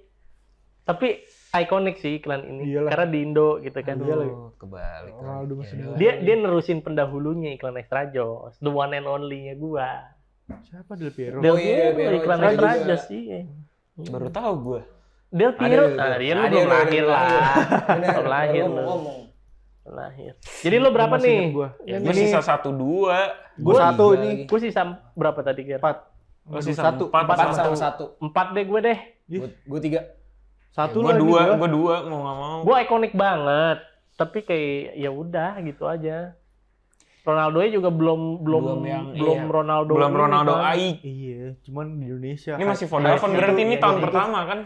S1: Tapi ikonik sih iklan ini.
S4: Iyalah.
S1: Karena di Indo gitu kan.
S5: Aduh, kebalik.
S4: Ronaldo masih muda.
S1: Dia nerusin pendahulunya iklan Extrajos, the one and only-nya gua.
S4: Siapa Del Piero?
S1: Del
S3: Oh iya,
S1: Piero,
S3: Piero
S1: iklan
S3: Extrajos
S1: Extrajos iya.
S5: Baru tahu gue.
S1: Del Piero,
S3: Ada,
S1: dia lu
S3: ada,
S1: belum
S3: ada,
S1: lahir
S3: ada.
S1: lah.
S3: Benar,
S1: Belum lahir
S3: baru
S1: lu.
S3: ngomong.
S1: Lahir. Jadi lu berapa
S4: Masih
S1: nih?
S4: ingat gua.
S5: Ya,
S1: Ini
S5: gue sisa 1-2.
S4: Gue satu
S3: Tiga
S4: ini.
S3: lagi.
S1: gue sisa berapa tadi Ger?
S4: 4.
S5: Oh, sisa
S4: Satu.
S5: 4
S3: Empat sama satu.
S1: 4 deh gue deh.
S3: Gue 3.
S4: Satu
S5: Gue
S4: lagi
S5: 2, gue 2 mau nggak mau.
S1: Gue ikonik banget. Tapi kayak ya udah gitu aja. Ronaldo juga belum
S5: yang-
S1: belum
S5: iya.
S1: Ronaldo.
S5: Belum
S1: ini
S5: Ronaldo
S1: kan.
S5: Aik.
S4: Iya, cuman di Indonesia.
S5: Ini masih
S4: Hype-nya
S5: Vodafone
S4: tuh
S5: berarti ini
S4: yang
S5: tahun
S4: gitu.
S5: pertama kan?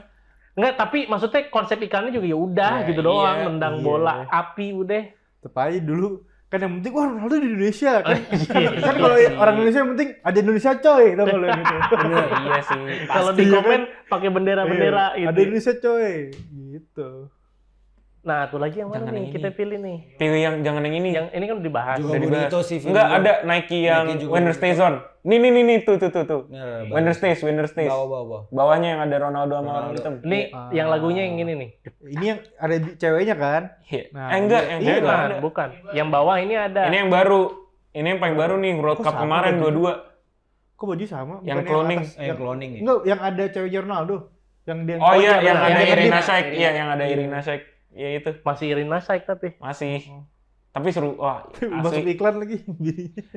S1: Enggak, tapi maksudnya konsep iklannya juga ya udah
S5: Ya,
S1: gitu doang,
S5: iya,
S1: nendang
S4: iya.
S1: bola api udah.
S4: Tetep aja dulu kan yang penting wah Ronaldo di Indonesia kan.
S1: Iya.
S4: Kan kalau orang Indonesia yang penting ada Indonesia coy, tau kalau yang gitu.
S5: Iya sih.
S1: Kalau di
S4: Pasti, ya
S1: komen pakai bendera-bendera
S4: Iya,
S1: gitu.
S4: ada Indonesia coy, gitu.
S1: Nah, tuh lagi yang mana
S5: Jangan
S1: nih?
S5: yang
S1: Kita
S5: ini.
S1: pilih nih.
S5: Pilih yang jangan yang ini.
S1: Yang ini kan udah dibahas.
S3: Juga
S5: Udah dibahas.
S3: bonito sih.
S5: Enggak, ada Nike yang
S3: Nike juga
S5: Winner
S3: bonito.
S5: Stays On. Nih, tuh.
S3: Nah,
S5: Winner Stays.
S3: Bawah.
S5: Bawahnya yang ada Ronaldo sama orang
S3: Ronaldo.
S5: hitam.
S1: Ini yang lagunya yang ini nih.
S4: Ini yang ada ceweknya kan?
S5: Iya.
S4: Nah,
S5: Enggak, yang
S3: iya,
S5: cewek nggak
S1: Bukan,
S5: ada.
S1: bukan. Yang bawah ini ada.
S5: Ini yang baru. Ini yang paling baru nih, World
S4: Kok
S5: Cup
S4: sama
S5: kemarin
S4: baju?
S5: dua-dua.
S4: Kok baju sama?
S5: Yang
S4: Bukan
S5: cloning.
S4: atas,
S3: Yang cloning ya?
S4: Enggak, yang ada ceweknya Ronaldo. Yang dia
S5: Oh iya, yang
S1: benar.
S5: ada
S1: Yang
S5: Irina
S1: Irina.
S5: Shayk. Iya, yang ada Irina Shayk. Iya itu.
S1: Masih Irina Shayk tapi.
S5: Masih. Tapi seru. Wah,
S4: masuk
S5: asli.
S4: iklan lagi.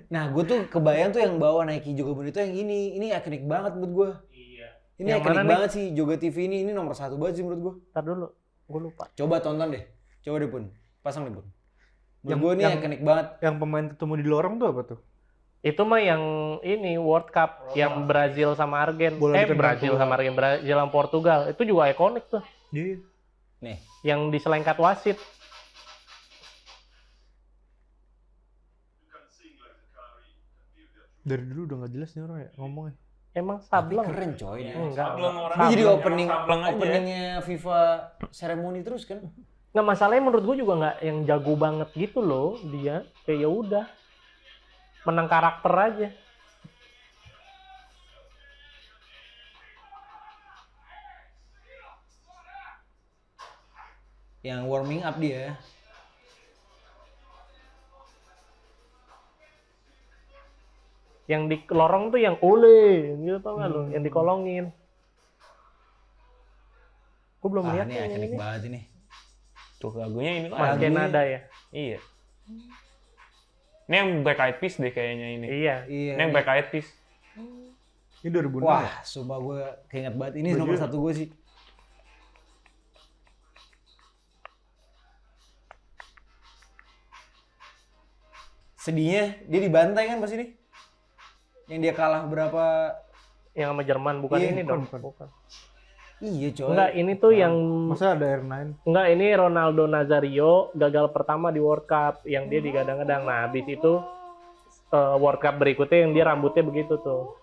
S3: Nah, gue tuh kebayang tuh yang bawa Nike Joga Bonito yang ini. Ini ikonik banget buat gue.
S6: Iya.
S3: Ini
S1: Yang
S3: ikonik
S1: mana nih?
S3: banget sih. Joga TV ini nomor 1 banget sih menurut gue.
S1: Ntar dulu. Gue lupa.
S3: Coba tonton deh. Coba deh Pun. Pasang deh Pun. Menurut
S4: Yang-
S3: gue ini
S4: yang-
S3: ikonik banget.
S4: Yang pemain ketemu di lorong tuh apa tuh?
S1: Itu mah yang ini World Cup yang Brazil sama Argen.
S4: Bola ditendang
S1: Brazil
S4: keluar.
S1: sama Argen, Brazil sama Portugal. Itu juga ikonik tuh.
S4: Iya.
S3: Nih.
S1: Yang diselengkat wasit.
S4: Dari dulu udah nggak jelas nih orang ya ngomongnya.
S1: Emang sableng.
S3: Keren coy. Ini
S1: Enggak.
S5: Sableng orang.
S3: Ini jadi
S5: Sableng,
S3: opening
S5: sableng aja.
S3: openingnya FIFA seremoni terus kan.
S1: Nggak, masalahnya menurut gue juga nggak yang jago banget gitu loh dia. Kayak ya udah. Menang karakter aja.
S3: Yang warming up dia.
S1: Yang di lorong tuh yang ole gitu tau nggak lo? Yang dikolongin. Gue belum lihat
S3: Ini
S1: yang
S3: ikonik
S1: ini.
S3: banget ini.
S5: Tuh lagunya ini
S1: Mas
S5: lagi.
S1: Kenada ya.
S5: Iya. Ini yang Black Eyed Peas deh kayaknya ini.
S1: Iya.
S3: Iya.
S5: Ini yang Black Eyed Peas.
S4: Ini 2006.
S3: Wah,
S4: ya?
S3: sumpah gue keinget banget. Ini
S4: Baju-
S3: nomor 1 gue sih. Sedihnya dia dibantai kan pas ini. Yang dia kalah berapa?
S1: Yang sama Jerman bukan
S3: Iya,
S1: ini dong.
S4: bukan.
S1: Bukan.
S3: Iya coy.
S1: Enggak, ini tuh yang
S4: Masa ada R9?
S1: enggak, ini Ronaldo Nazario gagal pertama di World Cup yang dia digadang-gadang. Nah, habis itu World Cup berikutnya yang dia rambutnya begitu tuh.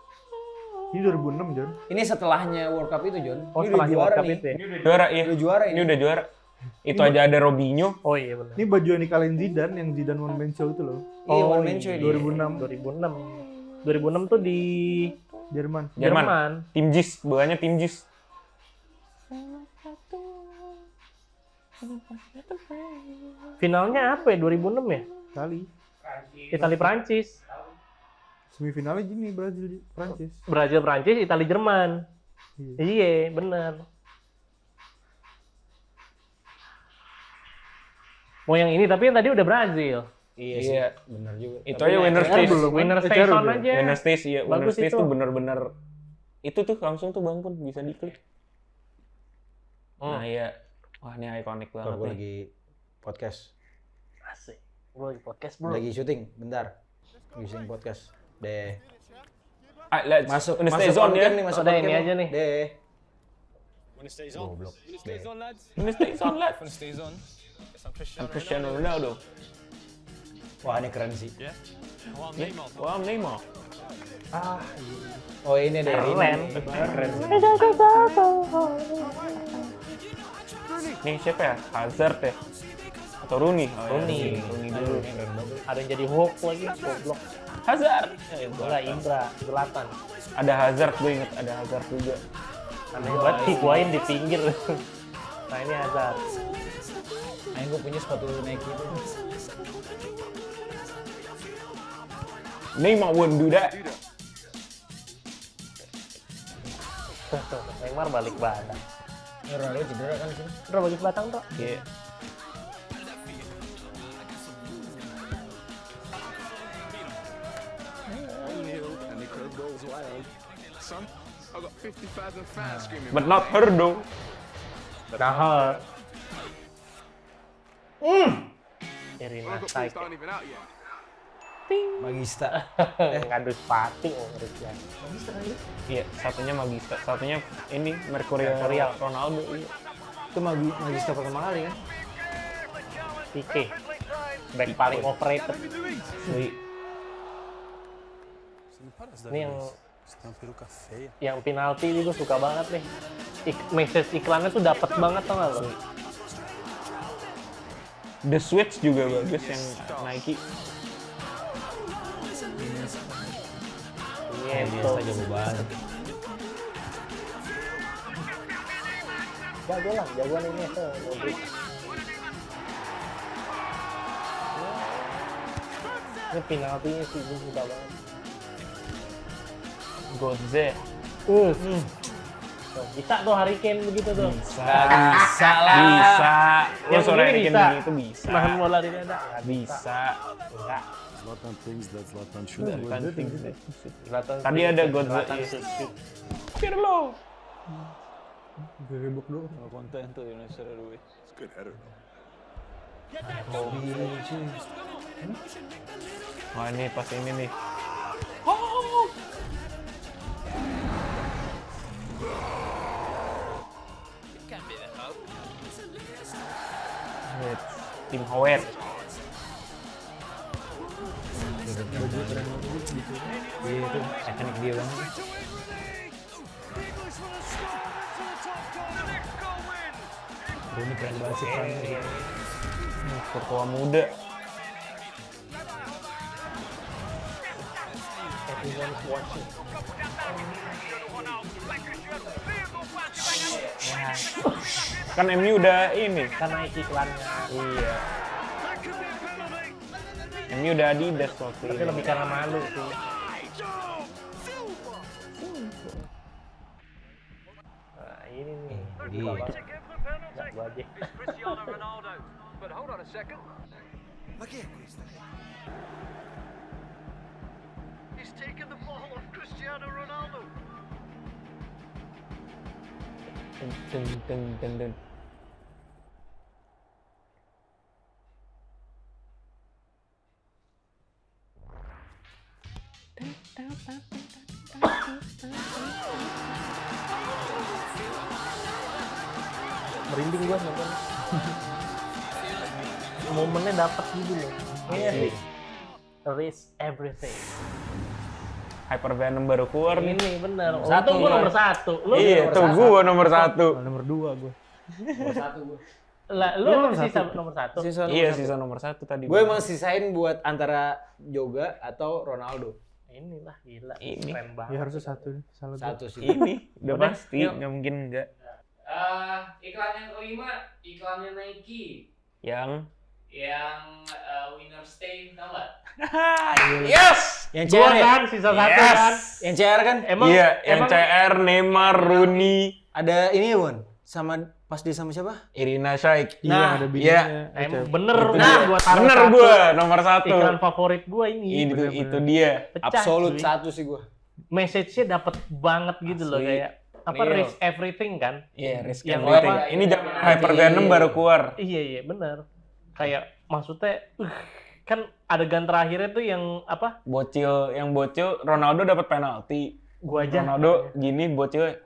S4: Ini 2006, John.
S3: Ini setelahnya World Cup itu, John.
S1: Oh,
S3: Ini udah
S1: setelah
S3: juara
S1: World Cup
S3: nih.
S1: itu ya.
S5: Juara iya.
S3: Udah juara
S5: Ini
S3: ini.
S5: udah juara. Itu aja ada Robinho.
S1: Oh iya benar.
S4: Ini baju yang dikalahin Zidane, yang Zidane one man show itu loh.
S3: Iya,
S1: Oh,
S3: one man show
S1: iya.
S3: ini.
S4: 2006.
S1: 2006 tuh di
S4: Jerman.
S1: Jerman.
S5: Tim Jis, bawahnya tim Jis.
S1: Finalnya apa ya? 2006 ya?
S4: Kali.
S1: Itali Prancis.
S4: Semifinalnya gini Brazil Prancis.
S1: Brazil Prancis, Itali Jerman.
S4: Iya.
S1: Iya, bener. Mau yang ini tapi yang tadi udah Brazil.
S3: Iya,
S5: Iya.
S3: benar juga.
S5: Itu
S3: Tapi
S5: aja winner
S3: CR
S5: stays.
S3: belum.
S1: Winner
S4: CR
S1: Station
S4: udah.
S1: aja.
S5: Winner Stays iya, Winner
S1: Bagus
S5: Stays
S1: itu.
S5: tuh bener-bener itu tuh langsung tuh Bang Pun bisa diklik. Nah iya. Wah ini ikonik
S3: Bentar,
S5: banget
S3: gue
S5: nih.
S3: lagi podcast.
S1: Asik. Gue lagi podcast bro.
S3: Lagi syuting, bentar. Lagi syuting podcast. Deh.
S5: Ah, let's
S3: Masuk
S5: Winner Stays
S3: masuk
S5: on
S3: on
S5: ya.
S3: nih, masuk
S1: Udah,
S3: on
S1: ini
S3: cam
S1: aja nih.
S3: Deh.
S7: When it stays on.
S3: Goblok.
S7: When it stays on, lads.
S5: Winner Stays on lah.
S7: When it stays on. Yes, I'm
S5: And Cristiano Ronaldo.
S3: Wah, ini keren sih.
S7: Yeah. Oh, I'm Neymar.
S5: Wah Neymar.
S3: Oh, ini deh.
S1: Keren.
S3: Ini keren.
S5: Nih siapa ya? Hazard ya? Atau Rooney? Oh,
S1: Rooney.
S5: Rooney dulu.
S1: Ada yang jadi Hulk lagi, goblok.
S5: Hazard.
S1: Enggak, Ibra, Zlatan.
S5: Ada Hazard, gue inget ada Hazard juga.
S1: Aneh banget higuain di pinggir. Nah, ini Hazard.
S3: Nah, gue punya sepatu Nike itu.
S5: Neymar wouldn't do that.
S1: Neymar balik badan.
S3: Ronaldo cedera kan di sini.
S1: Bro, balik batang, Bro.
S5: Iya.
S7: And the crowd goes wild. Son, I got 50,000 fans screaming.
S5: But not her though.
S1: Nah, Irina
S7: World Cup
S1: Shayk.
S7: players aren't even out yet.
S3: Magista.
S1: Ngadu sepatu harusnya.
S5: Iya, satunya Magista, satunya ini Mercurial Ronaldo. Iya.
S3: Itu Magista pertama kali kan?
S1: Pique. Back paling overrated.
S5: Dari
S1: Ini yang penalti itu suka banget nih. Message iklannya tuh dapet banget tau gak lo?
S5: The Switch juga bagus yang Nike.
S3: Biasa jago banget.
S1: Jago lah, jagoan ini Modric. Ini penaltinya sih sudah banget.
S5: Godze.
S1: Tuh, bisa tuh Harry Kane begitu tuh.
S3: Nggak bisa lah.
S5: Bisa. Lo
S1: Yang
S5: sore
S1: begini
S5: bikin
S1: bisa.
S5: begitu bisa.
S1: Nahan bola di dada.
S5: Bisa.
S1: Enggak.
S7: Zlatan thinks that Zlatan should
S5: Bukan things deh.
S1: Zlatan
S5: Tadi
S1: shoot,
S5: ada
S1: Zlatan
S5: Godze.
S1: shoot.
S5: Pirlo.
S4: Gebok doang.
S7: It's good header though.
S5: Wah ini pas ini nih. Wait, Tim Howard.
S3: Iya itu teknik dia banget. Ini keren banget sih Prime.
S5: Courtois muda.
S1: Everyone's watching.
S5: Kan MU udah ini.
S1: Kan naik iklannya.
S5: Iya. MU udah Adidas waktu
S1: Tapi
S5: ini.
S1: lebih karena malu sih. Nah ini nih.
S3: Iya.
S1: Nggak gua aja.
S5: Deng deng deng deng.
S1: Merinding gua nonton. Momennya dapat gitu loh. Iya sih. Risk everything.
S5: Hyper Venom baru keluar nih.
S1: Ini bener.
S3: Satu,
S1: Untung gua
S3: ya.
S1: nomor 1. Lu
S5: Iya,
S1: nomor
S5: tuh
S1: satu.
S5: gua nomor 1.
S4: Nomor 2 gue.
S1: Lah, lu
S4: Lu nomor
S1: sisa
S4: satu.
S1: nomor 1.
S5: Iya, sisa nomor 1 tadi.
S3: Gue emang sisain buat antara Joga atau Ronaldo.
S1: Inilah gila.
S5: Ini.
S1: Keren banget.
S4: Ya harusnya satu nih. Salah gua.
S3: Satu sih.
S5: Ini udah
S1: Udah,
S5: pasti,
S1: yuk.
S5: nggak mungkin enggak.
S6: Iklan yang kelima, iklannya Nike
S5: Yang
S6: winner stay, tau nggak?
S5: yes.
S3: Yang
S1: Gua
S3: CR ya?
S1: kan sisa satu
S5: Yes.
S1: kan.
S3: Yang CR kan?
S1: Emang
S5: Iya, yang
S1: emang
S5: CR, Neymar, Rooney,
S3: Ada ini ya, Won? Sama pas dia sama siapa?
S5: Irina Shayk.
S4: Iya,
S3: Nah,
S4: ada
S5: iya.
S4: bininya.
S1: emang
S4: cewek.
S1: bener
S4: Itu
S1: nah,
S4: dia.
S1: gua taruh
S5: Bener
S1: satu.
S5: gua nomor 1.
S1: Iklan favorit gua ini.
S5: Itu dia.
S1: Pecah,
S3: Absolut
S1: cuy.
S3: satu sih gue.
S1: Message-nya dapet banget gitu loh
S5: Asli.
S1: kayak apa
S5: Real.
S1: risk everything kan.
S5: Iya, risk
S1: Yang
S5: everything.
S1: apa-
S5: Ini zaman Hyper Venom baru keluar.
S1: Iya bener. Kayak maksudnya kan adegan terakhirnya tuh yang apa?
S5: Yang bocil Ronaldo dapat penalti.
S1: Gua aja.
S5: Ronaldo gini bocil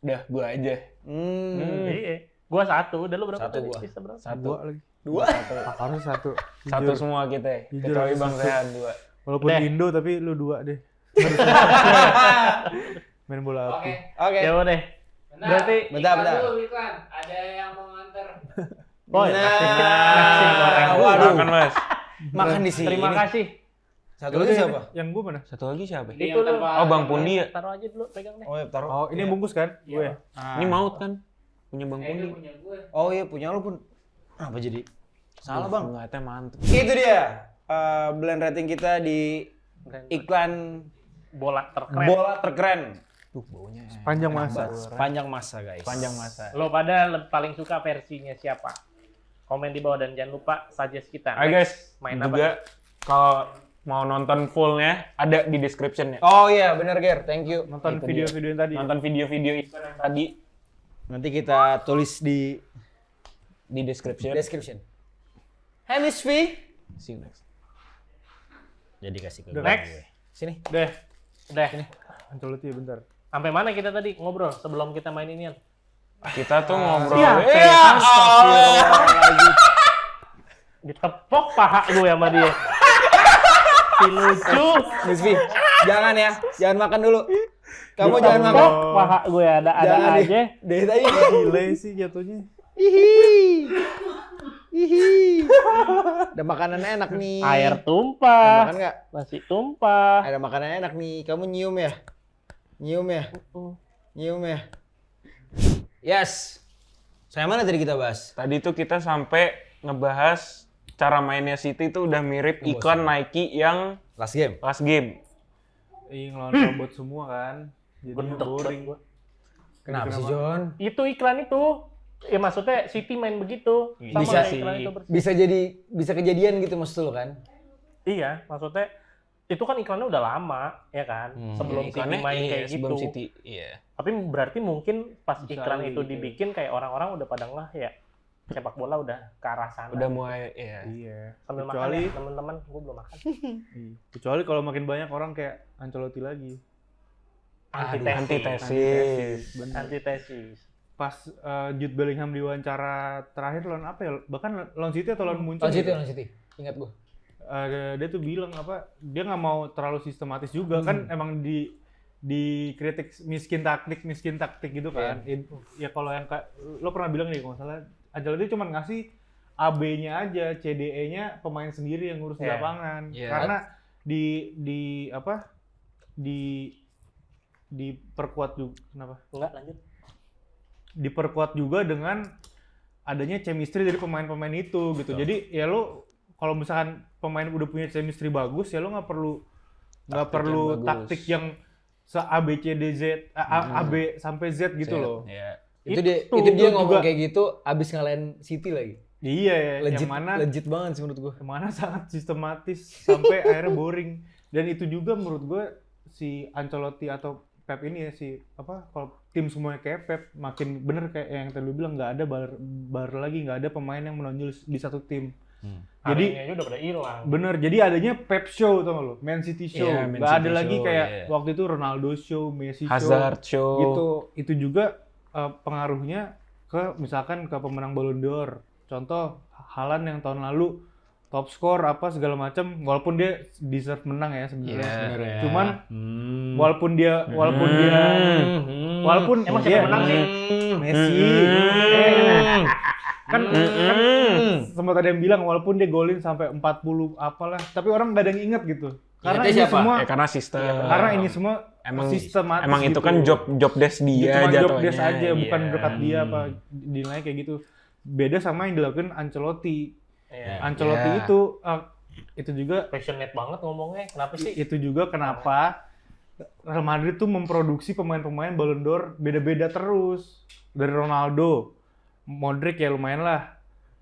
S5: udah gua aja.
S1: Iya. Gua satu, udah lu berapa
S3: Satu
S1: tadi?
S3: gua.
S1: Sisa berapa?
S5: Satu.
S4: Dua lagi.
S3: Dua.
S4: Harusnya satu.
S5: Satu
S4: Jujur.
S5: semua kita.
S4: Jujur,
S5: Kecuali
S4: harus
S5: Bang
S4: satu.
S5: Sehan 2.
S4: Walaupun
S1: Udah.
S4: Indo tapi lu 2 deh. Main bola api.
S6: Oke,
S3: Oke.
S1: Ya udah deh.
S6: bentar.
S1: Berarti-
S3: Bentar,
S6: Iklan
S3: bentar.
S6: dulu, iklan. Ada yang mau nganter.
S1: Boy,
S3: Nah,
S1: nasi goreng.
S3: waduh.
S5: Makan Mas.
S3: Makan di sini.
S1: Terima kasih.
S3: Satu lagi siapa?
S4: Yang gue mana?
S5: Satu lagi siapa?
S6: Ini
S1: Itu
S6: yang
S1: lu.
S6: tanpa-
S5: Oh, Bang Pundi ya.
S1: Taruh aja dulu, pegang deh.
S3: Oh, ya, taruh.
S4: Oh, ini yang bungkus kan? Gue.
S3: Ah.
S5: Ini Maut kan? Punya Bang
S6: Ini
S5: Pundi.
S6: punya gue.
S3: Oh iya, punya lu pun. Apa jadi? Salah, Bang.
S5: Enggak, mantep.
S3: Itu dia. Blend rating kita di iklan
S1: Bola terkeren.
S3: bola terkeren.
S5: Tuh, baunya.
S4: Panjang
S3: Enak
S4: masa.
S3: banget. Panjang masa, guys.
S5: Panjang masa.
S1: Lo pada paling suka versinya siapa? Komen di bawah dan jangan lupa suggest kita.
S5: Ayo guys,
S1: Main apa?
S5: juga kalau mau nonton fullnya ada di description ya.
S3: Oh iya, bener Ger. Thank you.
S4: Nonton
S5: Itu
S4: video-video yang tadi.
S5: Nonton video-video itu yang tadi
S3: Nanti kita tulis di
S5: di description.
S3: description. Hey Miss V.
S5: See you next.
S3: Jadi kasih ke
S1: Next.
S3: gue. Sini.
S1: Udah. Udah.
S4: Ancelotti ya bentar.
S1: Sampai mana kita tadi ngobrol sebelum kita main inian?
S5: Kita tuh ngobrol.
S1: Iya,
S5: Iya,
S1: astagfirullahaladzim. Ditepok paha gue sama dia. Si lucu.
S3: Miss V, jangan ya. Jangan makan dulu. Kamu jangan makan.
S1: Ditepok paha gue ada
S3: Jangan deh.
S1: aja.
S3: Dari tadi.
S4: Delay sih jatuhnya.
S3: Hihi. Hihi. Ada makanan enak nih.
S1: Air
S3: Ada
S1: tumpah.
S3: makan nggak?
S1: Masih tumpah.
S3: Ada makanan enak nih. Kamu nyium ya? Nyium ya? Nyium ya? Yes. Saya mana tadi kita bahas?
S5: Tadi tuh kita sampai ngebahas cara mainnya City tuh udah mirip iklan Nike yang
S3: Last game.
S5: last game.
S4: Iya ngelawan robot semua kan. Jadinya
S1: Bentuk
S4: boring.
S1: gua.
S3: Kenapa sih John?
S1: Itu iklan itu. Ya maksudnya City main begitu. Sama
S3: Bisa
S1: kayak
S3: sih.
S1: iklan itu persis.
S3: Bisa kejadian gitu maksud lu kan?
S1: Iya, maksudnya itu kan iklannya udah lama, ya kan? Sebelum City
S5: Iklannya,
S1: main
S5: iya,
S1: kayak gitu.
S5: sebelum City, iya.
S1: Tapi berarti mungkin pas
S4: Bisa
S1: iklan
S4: aja
S1: itu
S4: gitu.
S1: dibikin kayak orang-orang udah pada ngeh ya sepak bola udah ke arah sana.
S5: Udah mulai, iya.
S4: Iya.
S1: Sambil makan
S4: Kecuali
S1: ya, teman-teman, gue belum makan.
S4: iya. Kecuali kalau makin banyak orang kayak Ancelotti lagi.
S5: Antitesis.
S4: Bener.
S1: Antitesis.
S4: Pas Jude Bellingham diwawancara terakhir lawan apa ya? Bahkan lawan City atau lawan Munchen?
S3: Lawan City. Ingat gua.
S4: Dia tuh bilang apa? Dia nggak mau terlalu sistematis juga kan emang dikritik miskin taktik gitu kan. Ya kalau yang lo pernah bilang nih kalau nggak salah Ancelotti cuma ngasih AB-nya aja, CDE-nya pemain sendiri yang ngurus di
S1: Iya.
S4: lapangan.
S5: Iya.
S4: Karena diperkuat juga. Kenapa?
S1: Enggak, lanjut.
S4: Diperkuat juga dengan adanya chemistry dari pemain-pemain itu gitu. Jadi ya lo kalau misalkan pemain udah punya chemistry bagus ya lo nggak perlu
S5: bagus.
S4: taktik yang se A B C D Z A B sampai Z gitu loh.
S5: Iya.
S3: Itu dia
S4: juga-
S3: ngomong kayak gitu abis ngalahin City lagi.
S4: Iya ya,
S3: Legit,
S4: yang mana
S3: legit banget sih menurut gua.
S4: yang mana sangat sistematis sampai akhirnya boring. Dan itu juga menurut gua si Ancelotti atau Pep ini ya kalau tim semuanya kayak Pep makin bener kayak yang tadi lu bilang nggak ada bar lagi, nggak ada pemain yang menonjol di satu tim. Jadi
S1: Harinya aja udah pada hilang.
S4: bener, jadi adanya Pep show tau gak lo, Man City show,
S5: Iya, Man
S4: nggak ada
S5: City
S4: lagi
S5: show,
S4: kayak
S5: iya.
S4: waktu itu Ronaldo show, Messi
S5: Hazard show.
S4: show, itu juga pengaruhnya ke misalkan ke pemenang Ballon d'Or. Contoh Haaland yang tahun lalu top score apa segala macam, walaupun dia deserve menang ya sebenarnya.
S5: Iya.
S4: Cuman walaupun dia walaupun
S1: Emang
S4: dia
S1: siapa menang sih?
S4: Messi. Kan sempat ada yang bilang walaupun dia golin sampai 40 apalah, tapi orang nggak ada yang inget gitu. Karena
S3: Ingetnya
S4: ini
S3: siapa?
S4: semua
S5: Karena sistem.
S4: karena ini semua
S5: emang
S4: sistematis
S5: emang itu
S4: gitu.
S5: kan job desk dia
S4: Cuma job
S5: jatuhnya.
S4: desk aja, bukan
S5: Iya.
S4: berkat dia apa dinilai kayak gitu. Beda sama yang dilakukan Ancelotti.
S1: Iya.
S4: Ancelotti
S5: Iya.
S4: itu juga
S1: Passionate banget ngomongnya. Kenapa sih?
S4: itu juga kenapa Real Madrid tuh memproduksi pemain-pemain Ballon d'Or beda-beda terus. Dari Ronaldo, Modric ya lumayan lah,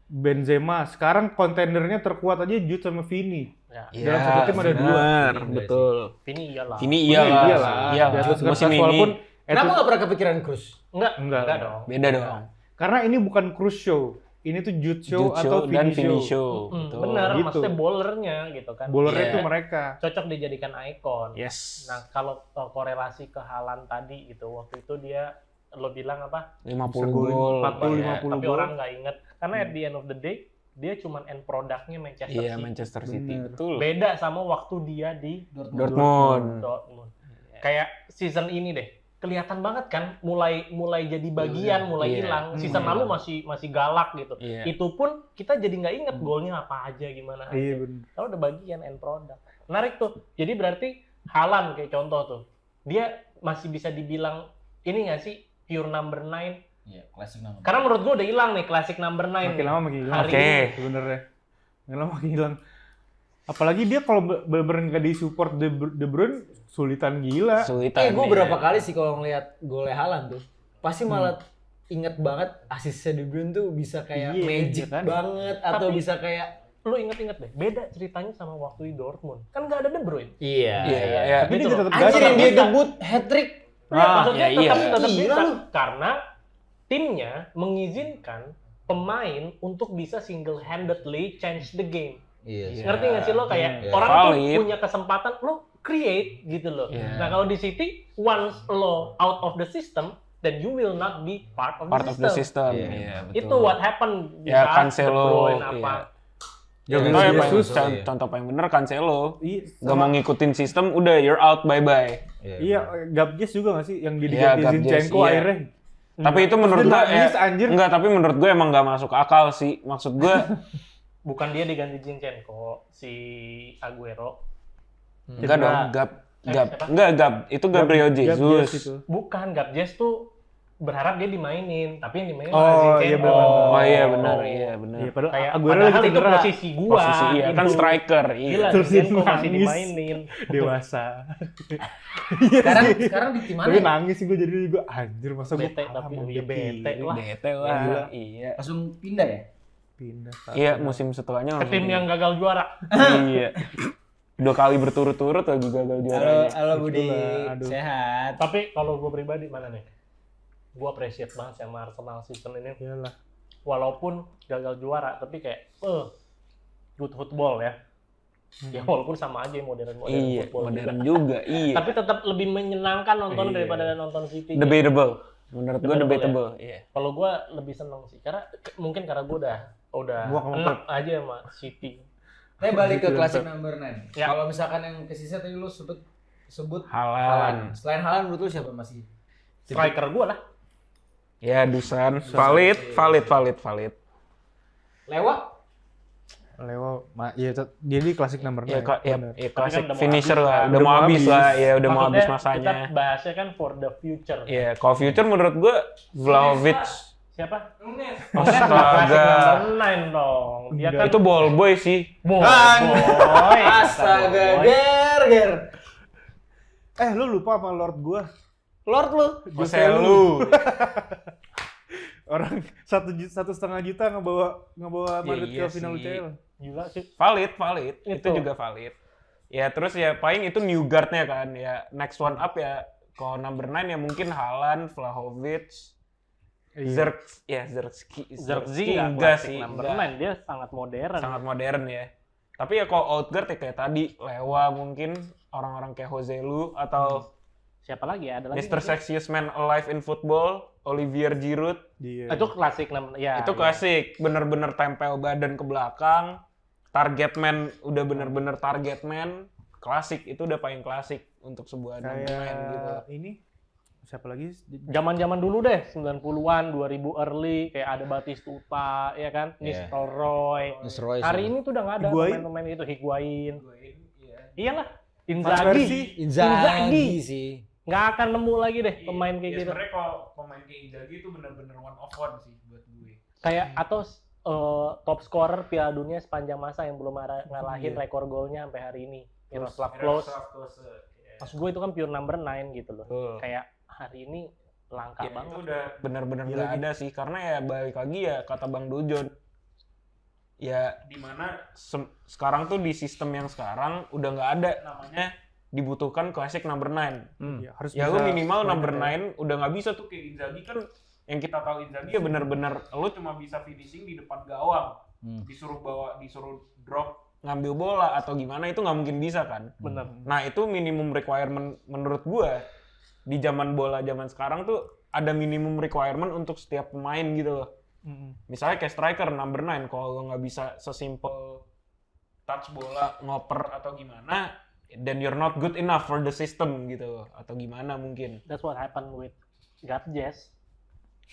S4: Benzema. Sekarang kontendernya terkuat aja Jude sama Vini.
S1: Ya.
S4: Dalam satu tim ada dua.
S5: Benar, betul.
S1: Ini iyalah.
S5: Ini
S4: Iya
S5: iyalah.
S4: lah.
S5: Iya.
S4: Di atas
S5: Musim
S4: kertas,
S5: ini
S4: walaupun
S3: Kenapa nggak pernah kepikiran Cruz?
S1: Enggak
S4: Enggak.
S1: dong.
S5: beda dong.
S4: Karena ini bukan Cruz show. Ini tuh Jude show
S5: Jude
S4: atau
S5: dan
S4: Vini
S5: Vini
S4: show.
S5: show. Betul.
S1: Bener,
S4: Gitu.
S1: maksudnya bowlernya gitu kan.
S4: Bowlernya
S5: Iya.
S4: itu mereka.
S1: Cocok dijadikan ikon.
S5: Yes.
S1: Nah, kalau korelasi ke Haaland tadi gitu, waktu itu dia lo bilang apa?
S5: 50
S4: golin
S5: gol.
S4: 40-50
S1: Tapi
S4: gol.
S1: orang nggak inget karena at the end of the day dia cuman end produknya Manchester
S5: Iya,
S1: City.
S5: Manchester City.
S4: Bener.
S5: Betul.
S1: Beda sama waktu dia di
S5: Dortmund.
S1: Dortmund. Kayak season ini deh, kelihatan banget kan mulai jadi bagian, mulai
S5: Iya.
S1: hilang. Season lalu masih galak gitu.
S5: Iya.
S1: Itu pun kita jadi nggak inget golnya apa aja gimana aja.
S4: Iya bener.
S1: Kalau udah bagian end product. Menarik tuh. Jadi berarti Haaland kayak contoh tuh. Dia masih bisa dibilang ini nggak sih pure number 9?
S3: Iya, klasik nama.
S1: Karena menurut gua udah hilang nih klasik number 9.
S4: Makin lama makin hilang.
S1: Hari
S5: Oke.
S1: ini.
S4: Sebenarnya. Makin lama makin hilang. Apalagi dia kalau bener-bener nggak di-support De Bruyne, sulitan gila.
S5: Sulitan.
S3: Gue
S5: ya.
S3: berapa kali sih kalau ngeliat golnya Haaland tuh, pasti malah inget banget asisnya De Bruyne tuh bisa kayak
S4: Iya,
S3: magic
S4: iya kan?
S3: banget atau
S1: Tapi-
S3: bisa kayak
S1: Lu inget-inget deh, beda ceritanya sama waktu di Dortmund. Kan nggak ada De Bruyne.
S3: iya.
S5: Iya.
S4: Tapi
S1: Gitu
S4: dia
S1: loh.
S4: tetap
S3: Anjir
S4: datang.
S3: yang dia debut hat-trick.
S1: Maksudnya
S5: iya.
S1: tetap
S3: Gila
S1: bisa.
S3: lu.
S1: Karena timnya mengizinkan pemain untuk bisa single-handedly change the game.
S3: Iya.
S1: Ngerti nggak sih lo kayak
S3: Iya.
S1: orang tuh
S5: Valid.
S1: punya kesempatan lo create gitu loh.
S5: Iya.
S1: Nah kalau di City once lo out of the system then you will not be part of
S5: Part
S1: the
S5: of
S1: system.
S5: the system.
S3: Iya.
S5: Iya, betul.
S1: Itu what happened di
S5: Ya,
S1: saat
S5: Cancelo,
S1: De Bruyne apa.
S5: iya.
S4: Gabriel
S5: Contoh yang
S4: Jesus,
S5: paling, contoh paling bener Cancelo.
S4: Iya,
S5: Gak mau ngikutin sistem, udah you're out, bye-bye.
S4: Iya, Gabjes juga nggak sih yang
S5: Iya,
S4: diganti
S5: Gabjes,
S4: Zinchenko
S5: iya.
S4: akhirnya.
S5: Tapi itu menurut
S4: Dia
S5: gue
S4: nangis, anjir.
S5: enggak, tapi menurut gue emang gak masuk akal sih. Maksud gue
S1: Bukan dia diganti Zinchenko, si Aguero.
S5: Enggak dong, Gab.
S1: siapa?
S5: Enggak, Gab. Itu Gabriel Jesus.
S4: itu.
S1: Bukan, Gabjes tuh berharap dia dimainin, tapi yang dimainin
S4: Oh,
S1: malah
S4: iya
S1: Zinchenko.
S4: benar.
S5: Oh iya benar, iya benar.
S4: Iya, padahal
S1: Kayak
S4: Aguero
S1: padahal
S4: lagi
S1: itu
S4: cedera.
S1: posisi gua.
S5: Posisi iya kan
S1: gitu.
S5: striker, iya.
S1: Gila,
S4: Terus dia
S1: Zinchenko masih
S4: nangis.
S1: dimainin.
S4: Dewasa.
S3: Sekarang di tim mana?
S4: Tapi
S3: Ya?
S4: nangis sih gue jadi gue anjir masa gue
S1: Bete, tapi iya bete lah.
S5: Bete lah,
S4: Gila.
S5: iya.
S3: Langsung pindah ya?
S4: pindah.
S5: Iya, musim setelahnya
S1: Ke tim yang gagal juara.
S5: iya. 2 kali berturut-turut lagi gagal juara.
S3: Halo Budi,
S4: Aduh.
S3: sehat.
S1: Tapi kalau gue pribadi mana nih? Gue appreciate banget sama Arsenal season ini.
S4: Iyalah.
S1: Walaupun gagal juara, tapi kayak good football ya. Ya walaupun sama aja modern
S5: Iya,
S1: football
S5: modern
S1: juga.
S5: juga, iya.
S1: Tapi tetap lebih menyenangkan nonton
S4: Iya.
S1: daripada nonton City.
S5: Debatable. Menurut gue
S1: Debatable,
S5: debatable, iya.
S1: Kalau gue lebih seneng sih, karena mungkin karena gue udah
S4: Muak sama
S1: enak aja sama City.
S3: Kita balik ke klasik number 9.
S1: Ya.
S3: Kalau misalkan yang kesisa tadi lu sebut
S5: Haaland.
S3: Selain Haaland menurut lu siapa masih?
S1: Striker gue lah.
S5: Ya, Dusan. Valid.
S3: Lewa?
S4: Lewa, iya dia di klasik nomor
S5: Ya,
S4: 9.
S5: klasik
S1: udah mau
S5: finisher
S1: habis,
S5: lah.
S1: kan?
S5: Udah mau habis lah, ya udah mau habis
S1: Maksudnya
S5: masanya.
S1: Kita bahasnya kan for the future.
S5: Iya, kalau future menurut gue Vlahovic.
S1: Siapa?
S6: Nunes.
S1: Klasik
S5: Astaga.
S1: number 9 dong. Dia kan
S5: Itu ball boy sih.
S1: boy.
S3: Astaga, ger.
S4: Lu lupa sama Lord gua.
S3: Lord lu.
S5: Joselu.
S4: Orang 1,5 juta ngebawa Madrid
S5: iya
S4: ke final
S5: sih.
S4: UCL.
S1: Gila sih.
S5: Valid. Itu
S1: Itu.
S5: juga valid. Ya terus ya paling itu new guard-nya kan. Ya next one up ya kalau number 9 ya mungkin Haaland, Vlahovic, Zerkzee
S1: Nggak
S5: enggak
S1: klasik
S5: sih.
S1: number
S5: enggak.
S1: 9, dia sangat modern.
S5: Sangat modern ya. Tapi ya kalau outguard ya kayak tadi Lewa mungkin orang-orang kayak Joselu atau
S1: Siapa lagi ya? Ada lagi.
S5: Mr. Sexiest Man Alive in Football, Olivier Giroud.
S4: Dia.
S1: Itu klasik number ya.
S5: Itu
S1: ya.
S5: klasik, bener-bener tempel badan ke belakang. Target man, udah bener-bener target man. Klasik, itu udah paling klasik untuk sebuah number 9 gitu.
S4: Kayak ini siapa lagi?
S1: Zaman-zaman dulu deh, 90-an, 2000 early, kayak ada Batistuta, ya kan?
S3: Iya.
S1: Nistelrooy.
S3: Nistelrooy
S1: Hari ini tuh udah nggak ada
S4: Higuain.
S1: pemain-pemain itu. Higuain.
S5: Iya.
S1: Iyalah.
S4: Van
S1: Inzaghi.
S4: Persie.
S3: Inzaghi sih.
S1: Nggak akan nemu lagi deh pemain kayak gitu.
S5: Sebenarnya kalau pemain kayak Inzaghi itu bener-bener one of one sih buat gue.
S1: Kayak atau top scorer Piala Dunia sepanjang masa yang belum ngalahin
S4: Iya.
S1: rekor golnya sampai hari ini. Miroslav Klose. Maksud gue itu kan pure number 9 gitu loh.
S5: Betul.
S1: Kayak hari ini langka
S5: Ya,
S1: banget.
S5: itu udah bener-bener
S4: Iya
S5: nggak
S4: lagi.
S5: ada sih karena ya balik lagi ya kata Bang Dojon ya dimana sekarang tuh di sistem yang sekarang udah nggak ada namanya dibutuhkan classic number 9
S4: Ya, harus
S5: ya lu
S4: bisa
S5: minimal
S4: main
S5: number
S4: kayak-
S5: 9 udah nggak bisa tuh kayak Inzaghi kan yang kita tahu Inzaghi ya bener-bener lu cuma bisa finishing di depan gawang disuruh drop ngambil bola atau gimana itu nggak mungkin bisa kan.
S1: Bener.
S5: Nah itu minimum requirement menurut gua di zaman bola zaman sekarang tuh ada minimum requirement untuk setiap pemain gitu loh. Misalnya kayak striker number 9 kalau lo nggak bisa sesimpel touch bola ngoper atau gimana, then you're not good enough for the system gitu loh. Atau gimana mungkin.
S1: That's what happened with Gabjes.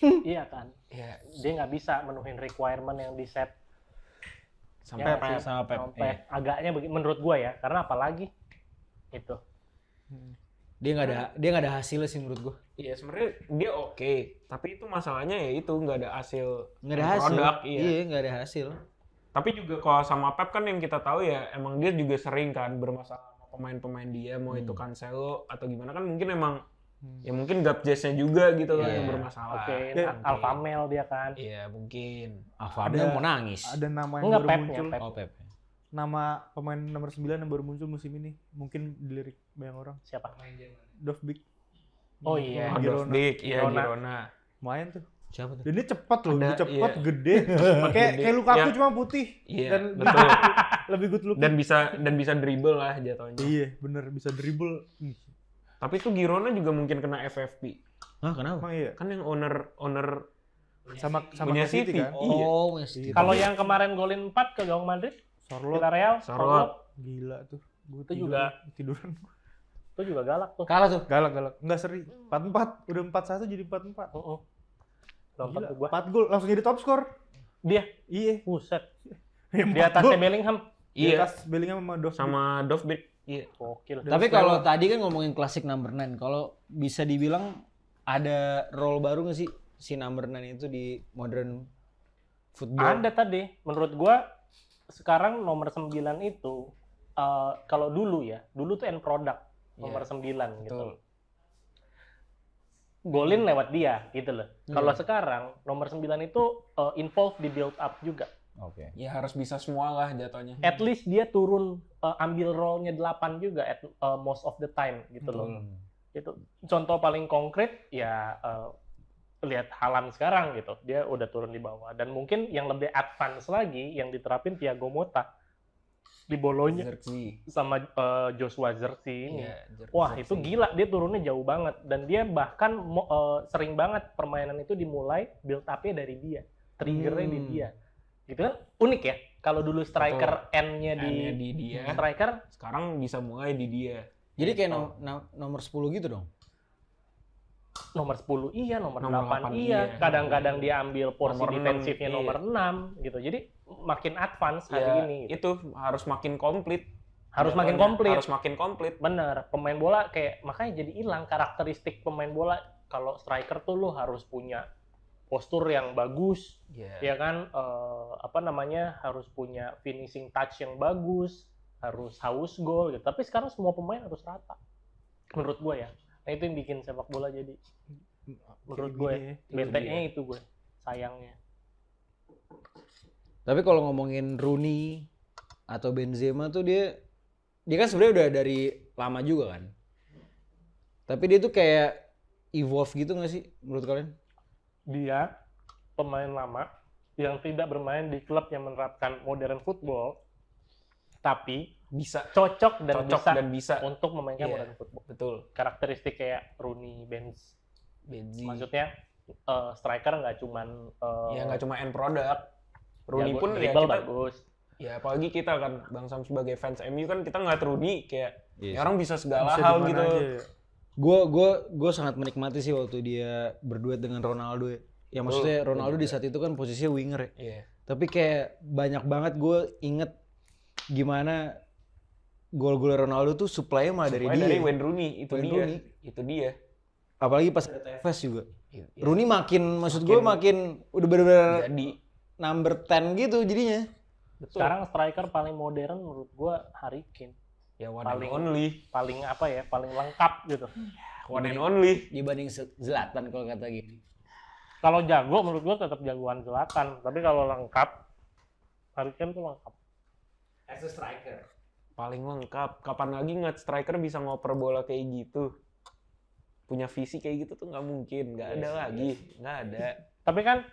S1: Iya kan?
S5: Ya
S1: Dia nggak bisa menuhin requirement yang di set.
S5: sampai
S1: Ya, sih,
S3: sama Pep,
S1: sampai
S3: iya.
S1: agaknya menurut gua ya, karena apalagi itu.
S3: Dia nggak ada hasilnya sih menurut gua.
S5: iya sebenarnya dia oke, tapi itu masalahnya ya itu nggak ada hasil
S3: Nggak ada hasil.
S5: produk, iya.
S3: Iya, nggak ada hasil.
S5: Tapi juga kalau sama Pep kan yang kita tahu ya emang dia juga sering kan bermasalah sama pemain-pemain dia mau itu Cancelo atau gimana kan mungkin emang ya mungkin Gabjesnya juga gitu kan
S3: Iya.
S5: yang bermasalah.
S1: Oke,
S4: Ya,
S1: Alpha Male dia kan.
S5: Iya mungkin.
S3: Alvaro mau nangis.
S4: Ada nama yang
S1: Enggak,
S4: baru
S1: Pep-nya,
S4: muncul.
S1: Pep.
S3: Oh, Pep.
S4: Nama pemain nomor 9 yang baru muncul musim ini. Mungkin dilirik banyak orang.
S1: Siapa?
S4: Dovbyk.
S1: Oh iya.
S4: Girona.
S5: Dovbyk, iya
S1: Girona.
S5: Girona.
S4: Lumayan tuh.
S3: Siapa tuh?
S4: Dan dia cepat loh,
S5: Ada,
S4: dia cepat,
S5: iya.
S4: gede. Kayak Lukaku
S5: Ya.
S4: cuma putih.
S5: Iya,
S4: Dan
S5: betul.
S4: lebih good looking.
S5: Dan bisa dribble lah jatuhnya.
S4: Iya, bener bisa dribble.
S5: Tapi itu Girona juga mungkin kena FFP.
S3: Hah, kenapa?
S4: Emang iya.
S5: Kan yang owner
S4: Sama
S5: punya
S4: kayak City
S5: City.
S4: kan.
S5: Iya.
S3: Oh, Messi.
S1: Kalau yang kemarin golin 4 ke gawang Madrid,
S4: Charlotte
S1: Villarreal,
S5: Charlotte.
S4: gila tuh. Gua
S1: Itu juga-
S4: tiduran.
S1: itu juga galak tuh.
S3: Kalah tuh.
S4: Galak. Enggak seri. 4-4, udah 4-1 jadi 4-4.
S1: Nonton
S4: Gila,
S1: tuh gua.
S4: 4 gol langsung jadi top skor.
S1: Dia,
S4: Iya.
S1: buset. Di atasnya Bellingham.
S4: Di
S5: Iya,
S4: atas Bellingham sama Dovbyk.
S5: sama Dovbyk. Iya.
S1: Gokil.
S3: Tapi kalau tadi kan ngomongin klasik number 9, kalau bisa dibilang ada role baru nggak sih si number 9 itu di modern football?
S1: Ada tadi. Menurut gua sekarang nomor 9 itu kalau dulu tuh end product nomor 9 gitu.
S3: Betul.
S1: Golin lewat dia gitu loh. Kalau sekarang nomor 9 itu involved di build up juga.
S3: Oke.
S5: Ya harus bisa semua lah jatuhnya.
S1: At least dia turun ambil role-nya 8 juga at most of the time gitu loh. Itu contoh paling konkret ya lihat Haaland sekarang gitu. Dia udah turun di bawah dan mungkin yang lebih advance lagi yang diterapin Thiago Motta di Bologna
S3: Zirkzee.
S1: sama Joshua Zirkzee ini.
S3: Iya, Zirkzee.
S1: Wah, itu gila, dia turunnya jauh banget dan dia bahkan sering banget permainan itu dimulai build up-nya dari dia. Triggernya di dia. Gitu kan unik ya. Kalau dulu striker N-nya
S5: N-nya
S1: di
S5: di dia.
S1: striker
S5: Sekarang bisa mulai di dia.
S3: Jadi kayak nomor 10 gitu dong.
S1: nomor 10 iya, nomor
S5: Nomor
S1: 8
S5: 8
S1: iya.
S5: iya.
S1: Kadang-kadang dia ambil porsi
S5: Nomor 6,
S1: defensifnya
S5: iya.
S1: nomor 6 gitu. Jadi makin advance hari
S5: Ya,
S1: ini gitu.
S5: itu harus makin komplit.
S1: Harus makin
S5: Jatuhnya.
S1: komplit.
S5: Harus makin komplit.
S1: Bener, pemain bola kayak makanya jadi hilang karakteristik pemain bola. Kalau striker tuh lo harus punya postur yang bagus, ya kan, harus punya finishing touch yang bagus, harus haus gol gitu. Tapi sekarang semua pemain harus rata, menurut gue ya. Nah itu yang bikin sepak bola jadi, menurut gue, bete-nya itu gue, sayangnya.
S3: Tapi kalau ngomongin Rooney atau Benzema tuh dia kan sebenarnya udah dari lama juga kan. Tapi dia tuh kayak evolve gitu nggak sih menurut kalian?
S1: Dia pemain lama yang tidak bermain di klub yang menerapkan modern football, tapi
S5: Bisa.
S1: cocok dan
S5: bisa.
S1: untuk memainkan
S5: Iya.
S1: modern football.
S5: Betul.
S1: Karakteristik kayak Rooney,
S5: Benzi.
S1: maksudnya striker nggak cuman
S5: Ya nggak cuma end product. Rooney pun ya
S1: dribble
S5: kita,
S1: bagus.
S5: ya apalagi kita kan Bang Sam sebagai fans MU kan kita ngeliat Rooney kayak
S3: Yes.
S5: ya orang bisa segala
S4: Bisa
S5: hal
S4: di mana
S5: gitu.
S4: aja ya.
S3: Gue sangat menikmati sih waktu dia berduet dengan Ronaldo ya. Ya maksudnya Ronaldo di saat itu kan posisinya winger ya.
S5: Iya.
S3: Tapi kayak banyak banget gue inget gimana gol-gol Ronaldo tuh supply-nya malah dari
S5: Pokoknya
S3: dia.
S5: dari Wayne Rooney itu
S3: Wayne
S5: dia.
S3: Rooney.
S5: Itu dia.
S3: Apalagi pas ada Tevez juga.
S5: Iya.
S3: Rooney maksud gue makin udah bener-bener
S5: Jadi
S3: number 10 gitu jadinya.
S5: betul.
S1: Sekarang striker paling modern menurut gua Harry Kane.
S5: Ya one and
S1: paling-
S5: only.
S1: Paling paling lengkap gitu.
S5: One and only.
S3: Dibanding Zlatan kalau kata gini.
S1: Kalau jago menurut gua tetap jagoan Zlatan, tapi kalau lengkap Harry Kane tuh lengkap.
S3: As a striker.
S5: Paling lengkap. Kapan lagi ngeliat striker bisa ngoper bola kayak gitu? Punya visi kayak gitu tuh nggak mungkin. Nggak ada lagi. Nggak ada.
S1: Tapi kan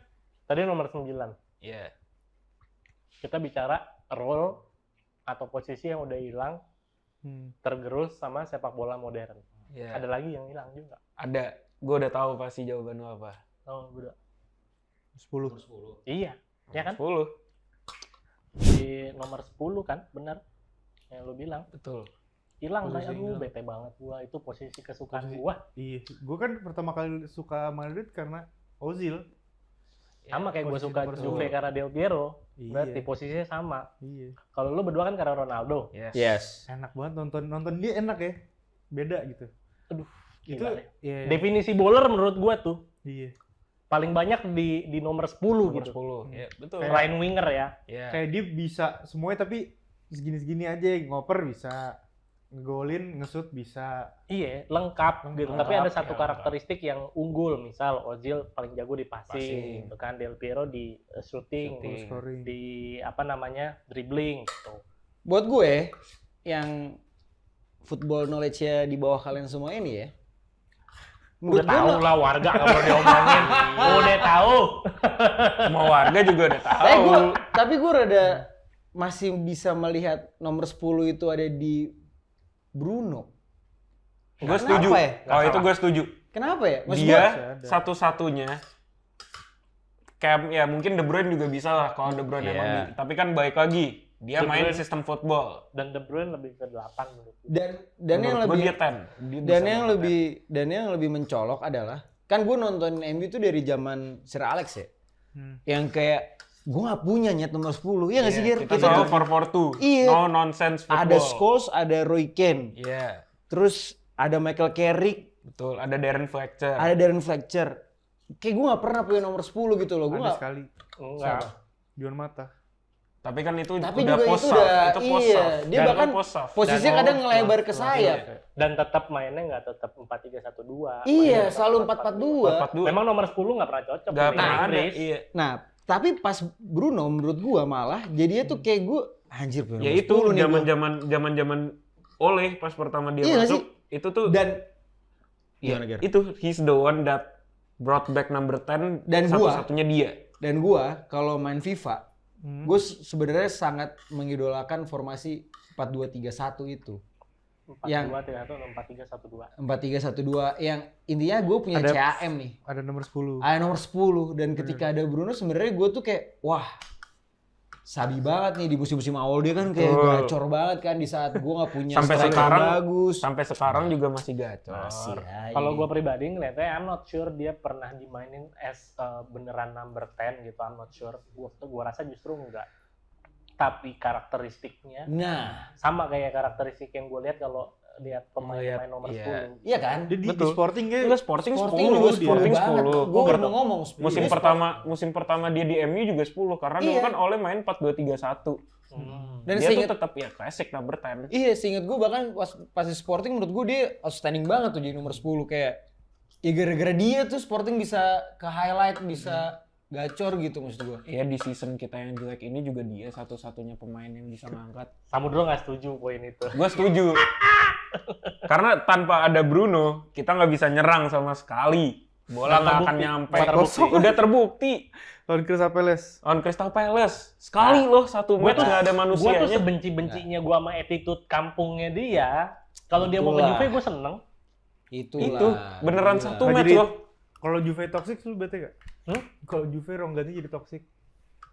S1: tadi nomor 9.
S5: Ya.
S1: Kita bicara role atau posisi yang udah hilang tergerus sama sepak bola modern.
S5: Ya.
S1: Ada lagi yang hilang juga.
S5: Ada. Gue udah tahu pasti jawaban lu apa.
S1: Oh, udah.
S4: 10.
S1: Iya, ya kan?
S5: 10.
S1: Di nomor 10 kan, benar. Yang lu bilang.
S5: Betul.
S1: Hilang
S4: Posisi
S1: kayak aduh
S4: hilang.
S1: bete banget gua, itu posisi kesukaan gua.
S4: Iya, gue kan pertama kali suka Madrid karena Ozil.
S1: Sama kayak gua
S4: posisi
S1: suka
S4: nomor
S1: Juve
S4: dua.
S1: karena Del Piero.
S4: Iya.
S1: Berarti posisinya sama.
S4: Iya.
S1: Kalau lu berdua kan karena Ronaldo.
S3: Yes.
S4: Enak banget nonton dia enak ya. Beda gitu.
S1: Aduh,
S4: Itu
S1: gila deh.
S4: iya.
S1: Definisi bowler menurut gua tuh
S4: Iya.
S1: paling banyak di nomor 10
S5: Nomor
S1: gitu.
S5: 10. Ya, betul.
S1: Selain winger ya.
S5: Ya.
S4: Kayak dia bisa semuanya tapi segini-segini aja, ngoper bisa, ngegolin, nge-shoot bisa.
S1: Iya, lengkap gitu.
S5: Lengkap,
S1: Tapi ada satu
S5: ya,
S1: karakteristik yang unggul. Misal Ozil paling jago di passing,
S5: Passing.
S1: gitu kan. Del Piero di shooting,
S5: Shooting.
S4: Scoring.
S1: di dribbling gitu.
S3: Buat gue yang football knowledge-nya di bawah kalian semua ini ya.
S1: Udah tahu lah warga nggak perlu diomongin. Udah tahu.
S5: Semua warga juga udah tahu.
S3: Tapi gue rada masih bisa melihat nomor 10 itu ada di Bruno.
S5: Gue
S3: Kenapa
S5: setuju.
S3: ya?
S5: Kalau itu gue setuju.
S3: Kenapa ya? Maksud
S5: Dia
S4: ada.
S5: satu-satunya kayak ya mungkin De Bruyne juga bisa lah kalau De Bruyne
S3: Iya.
S5: emang tapi kan balik lagi dia
S1: De
S5: main
S1: Bruyne-
S5: sistem football.
S1: Dan De Bruyne lebih ke 8 menurut gue.
S3: dan yang
S5: Menurut gua
S3: lebih
S5: dia 10. Dia
S3: dan
S5: bisa
S3: yang
S5: banget
S3: lebih dan yang lebih mencolok adalah kan gue nonton MU itu dari zaman Sir Alex ya. Yang kayak gue nggak punya nyet nomor 10. Iya nggak sih, Gir?
S5: Kita selalu 4-4-2.
S3: Iya.
S5: No nonsense football.
S3: Ada Scholes, ada Roy Keane.
S5: Iya.
S3: Terus ada Michael Carrick,
S5: Betul, ada Darren Fletcher.
S3: ada Darren Fletcher. Kayak gue nggak pernah punya nomor 10 gitu loh. Gue
S4: Ada
S3: nggak.
S4: sekali.
S1: Enggak.
S4: Juan Mata.
S5: Tapi kan itu
S3: Tapi
S5: udah
S3: juga itu
S5: post-up.
S3: udah,
S5: Itu
S3: iya.
S5: post-up.
S3: Dia
S5: Dan
S3: bahkan
S5: post-up.
S3: posisinya kadang ngelebar ke sayap.
S1: Dan tetap mainnya nggak tetap 4-3-1-2.
S3: Iya,
S1: Mainnya
S3: selalu
S1: tetap
S3: 4-4-2.
S5: 4-4-2.
S1: Memang nomor 10 nggak pernah cocok.
S5: Nggak
S1: di
S5: pernah ada.
S1: Inggris.
S5: Iya.
S3: Nah, tapi pas Bruno menurut gua malah jadinya tuh kayak gua anjir punya
S5: Ya
S3: nomor
S5: itu
S3: 10 nih gua.
S5: zaman Oleh pas pertama dia
S3: Iya nggak
S5: masuk. Itu tuh
S3: Dan
S5: ya,
S3: gimana, Ger?
S5: itu he's the one that brought back number 10
S3: Dan gua-
S5: satu-satunya dia.
S3: Dan gua kalau main FIFA, gue sebenarnya sangat mengidolakan formasi 4-2-3-1 itu.
S1: 4-2-3-1 atau 4-3-1-2.
S3: 4-3-1-2 yang intinya gue punya
S4: Ada-
S3: CAM nih.
S4: Ada nomor 10.
S3: Ada nomor 10 dan ketika ada Bruno sebenarnya gue tuh kayak wah sabi banget nih di musim-musim awal dia kan kayak
S5: Betul.
S3: gacor banget kan di saat gue nggak punya
S5: Sampai
S3: striker
S5: sekarang
S3: bagus.
S5: Sampai sekarang juga masih gacor.
S3: Masih aja.
S1: Kalau gue pribadi ngeliatnya, I'm not sure dia pernah dimainin as beneran number 10 gitu. I'm not sure. Gue rasa justru enggak. Tapi karakteristiknya
S3: Nah,
S1: sama kayak karakteristik yang gue lihat kalau lihat pemain-pemain nomor
S5: iya.
S1: 10.
S3: iya kan?
S4: Dia di
S5: Betul.
S4: Sporting kayak
S5: Enggak, Sporting 10.
S3: juga
S5: Sporting 10.
S3: Gue baru mau ngomong.
S5: Musim
S3: Dia
S5: pertama dia di MU juga 10 karena dulu
S3: Iya.
S5: kan Oleh main 4-2-3-1
S3: Dan
S5: dia
S3: seinget,
S5: tuh tetap ya classic number 10.
S3: iya seinget gue bahkan pas di Sporting menurut gue dia outstanding banget tuh jadi nomor 10 kayak ya gara-gara dia tuh Sporting bisa ke highlight, bisa gacor gitu maksud gue.
S5: Ya di season kita yang jelek ini juga dia satu-satunya pemain yang bisa ngangkat.
S1: Samudro nggak setuju poin itu.
S5: Gue setuju. Karena tanpa ada Bruno, kita nggak bisa nyerang sama sekali. Bola nggak akan nyampe.
S4: 4-0.
S5: Udah terbukti.
S4: lawan Crystal Palace.
S5: On Crystal Palace. Sekali loh satu
S1: Gue
S5: match nggak ada
S1: Gue tuh
S5: manusianya.
S1: sebenci-bencinya gue sama attitude kampungnya dia. Kalau dia mau ke
S3: Itulah.
S1: Juve gue seneng.
S3: Itulah.
S5: Itu beneran
S3: Itulah.
S5: satu
S4: Nah,
S5: match
S4: jadi-
S5: loh.
S4: Kalau Juve toxic lu bete gak?
S1: Hmm?
S4: Kalau Juve Ronggani jadi toxic.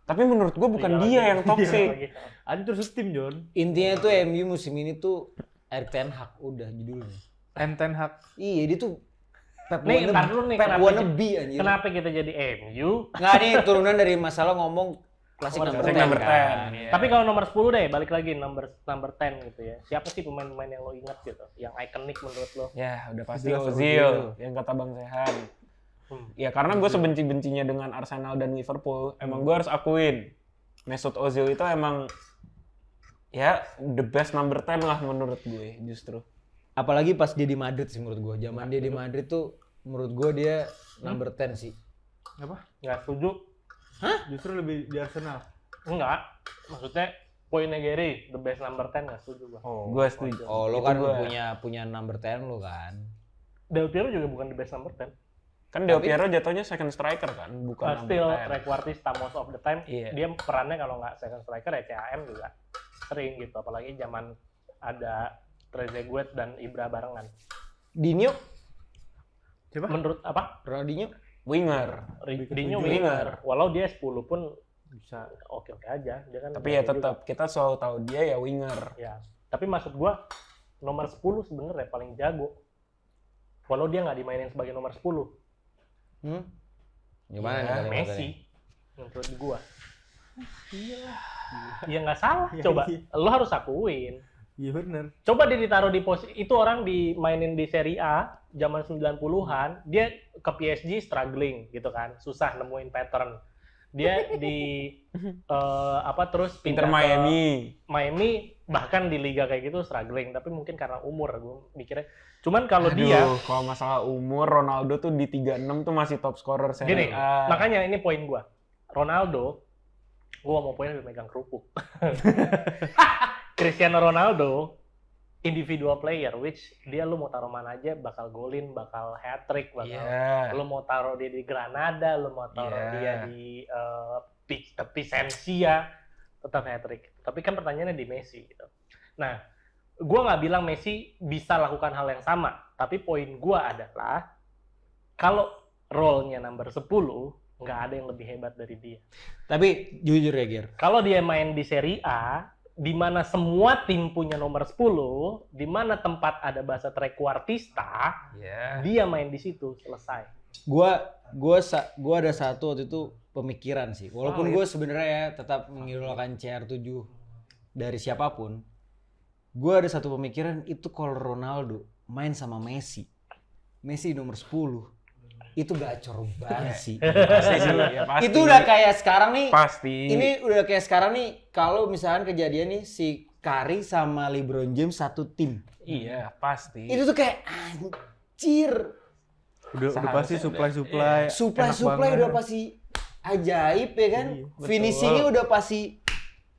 S5: Tapi menurut gue bukan
S1: Iya,
S5: dia
S1: lagi.
S5: yang toxic.
S1: Iya, lagi.
S4: Ada terus tim John.
S3: Intinya tuh MU musim ini tuh Erik ten Hag udah judulnya.
S4: Ten Hag.
S3: Iya dia tuh Pep
S1: Nih, ntar dulu nih,
S3: Pep
S1: kenapa
S3: wannabe anjir.
S1: Kenapa kita jadi MU?
S3: Nggak nih turunan dari masalah ngomong klasik
S1: Oh,
S3: number
S5: klasik
S3: 10
S5: number
S3: kan.
S5: 10. Iya.
S1: Tapi kalau nomor 10 deh, balik lagi number 10 gitu ya. Siapa sih pemain-pemain yang lo ingat gitu? Yang ikonik menurut lo?
S5: Ya udah pasti
S3: Ozil,
S5: Ozil
S3: Ozil.
S5: yang kata Bang Sehan.
S1: Hmm.
S5: Ya karena gue sebenci-bencinya dengan Arsenal dan Liverpool, emang gue harus akuin Mesut Ozil itu emang ya the best number 10 lah menurut gue justru.
S3: Apalagi pas dia di Madrid sih menurut gua. Zaman dia di Madrid tuh menurut gua dia number 10 sih.
S4: Apa?
S1: Nggak setuju?
S4: Justru lebih di Arsenal.
S1: Enggak. Maksudnya poinnya Gary, the best number 10 nggak setuju gua.
S5: Gue setuju.
S3: Oh, lo
S5: Itu
S3: kan
S5: gua.
S3: punya number 10 lo kan.
S1: Del Piero juga bukan the best number 10.
S5: Kan Del Piero jatuhnya second striker kan, bukan
S1: Still,
S5: number 10.
S1: trequartista most of the time.
S5: Iya.
S1: Dia perannya kalau nggak second striker ya CAM juga sering gitu. Apalagi zaman ada Trezeguet dan Ibra barengan.
S3: Dino,
S4: Siapa?
S1: Menurut apa?
S3: Ronaldinho.
S5: Winger.
S1: Ridinho
S5: Winger.
S1: winger. Walau dia 10 pun bisa oke-oke aja. Dia kan
S5: Tapi ya
S1: jago juga.
S5: tetap kita selalu tahu dia ya winger.
S1: Ya. Tapi maksud gua nomor 10 sebenarnya paling jago. Walau dia nggak dimainin sebagai nomor 10.
S3: Gimana
S5: Ya,
S3: nih kalimatnya?
S1: Messi menurut gua. Iya nggak salah.
S4: Iya,
S1: Coba
S4: iya.
S1: lo harus akuin.
S4: Iya bener.
S1: Coba dia ditaruh di posisi itu, orang dimainin di Serie A zaman 90-an, dia ke PSG struggling gitu kan, susah nemuin pattern. Dia di terus
S5: Inter
S1: pindah ke
S5: Miami.
S1: bahkan di liga kayak gitu struggling, tapi mungkin karena umur gue mikirnya. Cuman kalau dia
S5: Kalau masalah umur, Ronaldo tuh di 36 tuh masih top scorer
S1: gini,
S5: Serie A.
S1: makanya ini poin gua. Ronaldo, gua mau poinnya lebih megang kerupuk. Cristiano Ronaldo individual player, which dia lu mau taruh mana aja bakal golin, bakal hat trick, bakal
S5: Iya.
S1: lu mau taruh dia di Granada, lu mau taruh
S5: Iya.
S1: dia di Vicencia, tetap hat trick. Tapi kan pertanyaannya di Messi gitu. Nah, gua nggak bilang Messi bisa lakukan hal yang sama, tapi poin gua adalah kalau role-nya number 10 nggak ada yang lebih hebat dari dia.
S3: Tapi jujur ya, Gir.
S1: Kalau dia main di Serie A, di mana semua tim punya nomor 10, di mana tempat ada bahasa trequartista,
S5: Iya.
S1: dia main di situ, selesai.
S3: Gua ada satu waktu itu pemikiran sih. Walaupun gue sebenarnya ya tetap mengidolakan CR7 dari siapapun. Gue ada satu pemikiran itu kalau Ronaldo main sama Messi nomor 10. Itu gacor banget sih.
S5: Pasti sih, ya pasti.
S3: Itu udah kayak sekarang nih.
S5: Pasti.
S3: Ini udah kayak sekarang nih kalau misalkan kejadian nih si Curry sama LeBron James satu tim.
S5: Iya, pasti.
S3: Itu tuh kayak anjir.
S4: Udah pasti supply
S3: Udah pasti ajaib ya kan. Finishingnya udah pasti.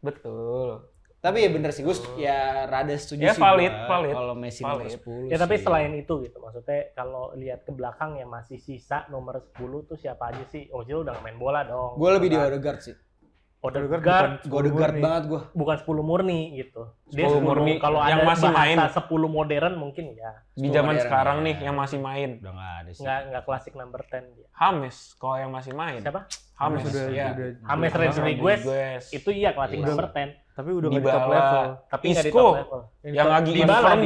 S5: Betul.
S3: Tapi ya bener sih Gus, ya rada setuju
S5: Ya,
S3: sih
S5: valid.
S3: kalau Messi nomor 10
S1: Ya tapi
S3: sih.
S1: selain itu gitu, maksudnya kalau lihat ke belakang yang masih sisa nomor 10 tuh siapa aja sih? Ozil udah nggak main bola dong.
S3: Gue lebih di Odegaard sih.
S1: Odegaard
S3: Gue Odegaard banget gue.
S1: bukan 10 murni gitu.
S5: 10 murni
S1: kalau
S5: yang
S1: ada
S5: masih main.
S1: bahasa 10 modern mungkin ya.
S5: Di zaman
S3: modern,
S5: sekarang
S3: ya.
S5: nih yang masih main.
S3: Udah nggak ada sih.
S1: Nggak klasik number 10 dia.
S5: James kalau yang masih main.
S1: Siapa?
S5: James.
S4: Udah-
S1: James Rodriguez. Itu iya klasik
S5: Iya.
S1: number 10.
S4: Tapi udah nggak di top
S5: Dybala.
S4: level.
S1: Tapi nggak di
S5: Isco.
S1: top level.
S5: Yang lagi inform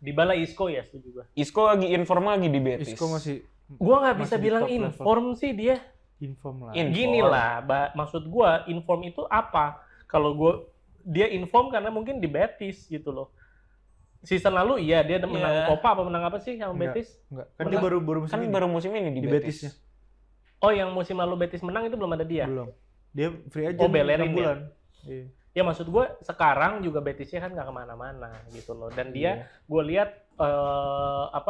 S1: Dybala Isco ya setuju gua.
S5: Isco lagi inform lagi di Betis.
S4: Isco masih
S1: Gua nggak bisa
S4: Masih di
S1: bilang
S4: top level.
S1: inform sih dia.
S4: inform lah.
S5: Inform.
S1: Gini lah, maksud gua inform itu apa? Kalau dia inform karena mungkin di Betis gitu loh. Season lalu iya dia menang Copa apa menang apa sih sama
S4: Enggak.
S1: Betis?
S4: Enggak. Kan dia baru musim
S5: Kan
S4: ini.
S5: baru musim ini di
S4: Di
S5: Betis.
S4: Betisnya.
S1: Oh yang musim lalu Betis menang itu belum ada dia.
S4: Belum. Dia free aja
S1: Oh, Bellerin
S4: 6
S1: ya?
S4: bulan. Iya.
S1: Ya maksud gue sekarang juga Betisnya kan nggak kemana-mana gitu loh. Dan dia gue lihat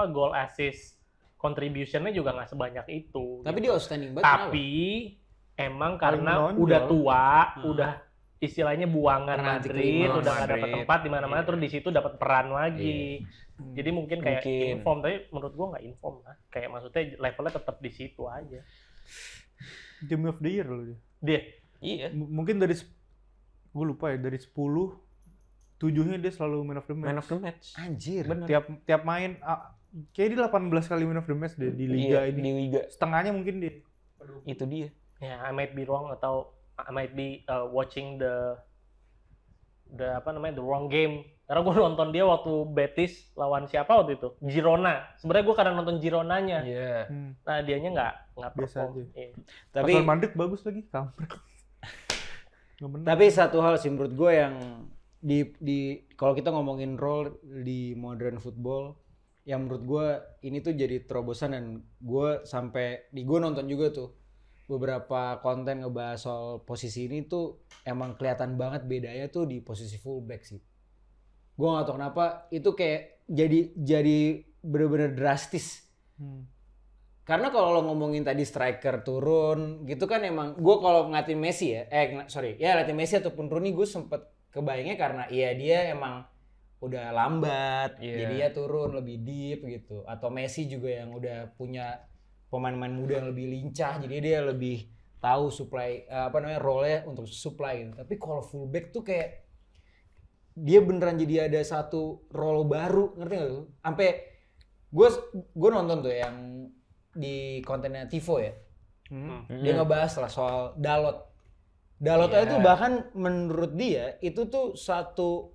S1: goal assist contributionnya juga nggak sebanyak itu.
S3: Tapi
S1: gitu.
S3: dia outstanding banget.
S1: Tapi emang karena
S4: menonjol.
S1: udah tua, udah istilahnya buangan
S3: Pernah
S1: Madrid,
S3: diterima
S1: udah nggak dapat
S5: Madrid.
S1: tempat di mana-mana, terus di situ dapat peran lagi. Jadi mungkin kayak
S5: Mungkin.
S1: inform, tapi menurut gua nggak inform lah. Kayak maksudnya levelnya tetap di situ aja.
S4: Game of the year loh dia.
S1: Dia
S5: Iya.
S4: Mungkin dari gue lupa ya, dari 10 7-nya dia selalu man of the match.
S5: Man of the match.
S3: Anjir.
S5: Bener.
S4: Tiap main kayak dia 18 kali man of the match deh di liga
S5: Iya,
S4: ini.
S5: Di liga.
S4: Setengahnya mungkin dia.
S5: Itu dia.
S1: ya I might be wrong atau I might be watching the wrong game. Karena gue nonton dia waktu Betis lawan siapa waktu itu? Girona. Sebenarnya gue karena nonton Gironanya.
S5: Iya.
S1: Nah, dianya nggak
S4: Biasa
S1: perform.
S4: aja.
S1: Iya.
S3: Tapi
S4: Real Madrid bagus lagi, kampret. Nggak menang.
S3: Tapi satu hal sih menurut gue yang di kalau kita ngomongin role di modern football, yang menurut gue ini tuh jadi terobosan dan gue gue nonton juga tuh beberapa konten ngebahas soal posisi ini tuh emang kelihatan banget bedanya tuh di posisi fullback sih. Gue nggak tahu kenapa itu kayak jadi bener-bener drastis. Karena kalau lo ngomongin tadi striker turun gitu kan emang gue kalau ngeliatin Messi ngeliatin Messi ataupun Rooney gue sempet kebayangnya karena dia emang udah lambat jadi dia turun lebih deep gitu, atau Messi juga yang udah punya pemain-pemain muda yang lebih lincah jadi dia lebih tahu supply role-nya untuk supply gitu. Tapi kalau fullback tuh kayak dia beneran jadi ada satu role baru, ngerti nggak tuh? Sampai gue nonton tuh yang di kontennya Tivo ya. Dia ngebahas lah soal Dalot. Dalot itu bahkan menurut dia itu tuh satu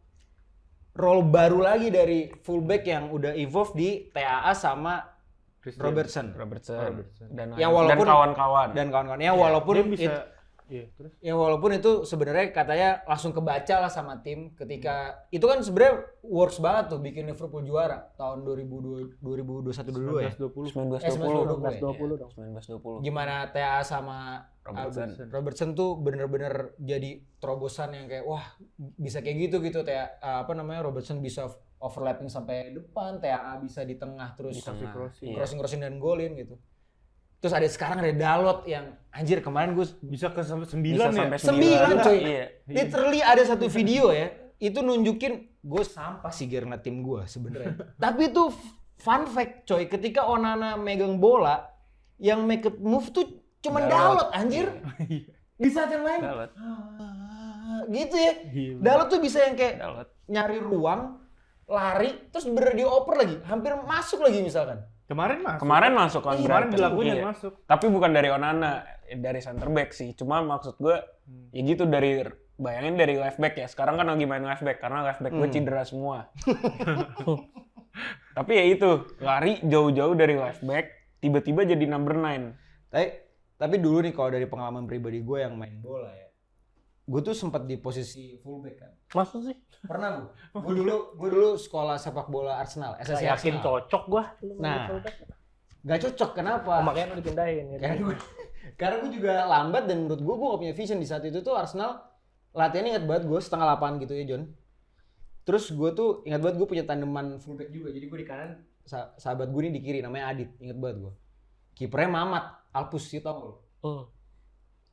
S3: role baru lagi dari fullback yang udah evolve di TAA sama Robertson.
S5: Dan
S3: Yang walaupun-
S5: kawan-kawan.
S3: Dan kawan-kawannya walaupun
S4: Dia bisa terus
S3: ya walaupun itu sebenarnya katanya langsung kebaca lah sama tim ketika itu kan sebenarnya works banget tuh bikin Liverpool juara tahun 2021-22 ya.
S4: 1920.
S1: 1920 dong.
S5: 1920.
S3: Gimana TA sama Robertson tuh bener-bener jadi terobosan yang kayak wah bisa kayak gitu TA Robertson bisa overlapping sampai depan, TAA bisa di tengah terus crossing dan golin gitu. Terus sekarang ada Dalot yang anjir kemarin gue
S4: Bisa ke sampai 9
S5: Bisa
S4: ya.
S5: sampai
S3: 9 coy.
S5: Iya.
S3: Literally ada satu video ya, itu nunjukin gue sampah sih karena tim gue sebenarnya. Tapi itu fun fact coy, ketika Onana megang bola, yang make a move tuh cuman Dalot anjir. Di saat yang lain
S5: Dalot.
S3: gitu ya.
S4: Gila.
S3: Dalot tuh bisa yang kayak
S5: Dalot.
S3: nyari ruang, lari, terus bener dioper lagi, hampir masuk lagi misalkan.
S4: Kemarin masuk.
S5: Kemarin masuk kan
S4: Kemarin
S5: Brighton.
S4: dilakuin
S5: Iya.
S4: yang masuk.
S5: Tapi bukan dari Onana, dari center back sih. Cuma maksud gue ya gitu bayangin dari left back ya. Sekarang kan lagi main left back karena left back gue cedera semua. Tapi ya itu, lari jauh-jauh dari left back, tiba-tiba jadi number 9.
S3: Tapi Tapi dulu nih kalau dari pengalaman pribadi gue yang main bola ya, gue tuh sempat di posisi fullback kan.
S1: Maksud sih?
S3: Pernah gue dulu sekolah sepak bola Arsenal,
S1: Gak
S3: SSI
S1: yakin
S3: Arsenal.
S1: cocok gua.
S3: Nah, gak cocok kenapa?
S1: Makanya lu dipindahin gitu.
S3: Karena gue juga lambat dan menurut gue gak punya vision di saat itu tuh. Arsenal latihannya ingat banget gue 7:30 gitu ya John. Terus gue tuh ingat banget gue punya tandeman fullback juga. Jadi gue di kanan, sahabat gue nih di kiri namanya Adit, ingat banget gue. Kipernya Mamat Alpus sih, tau lo.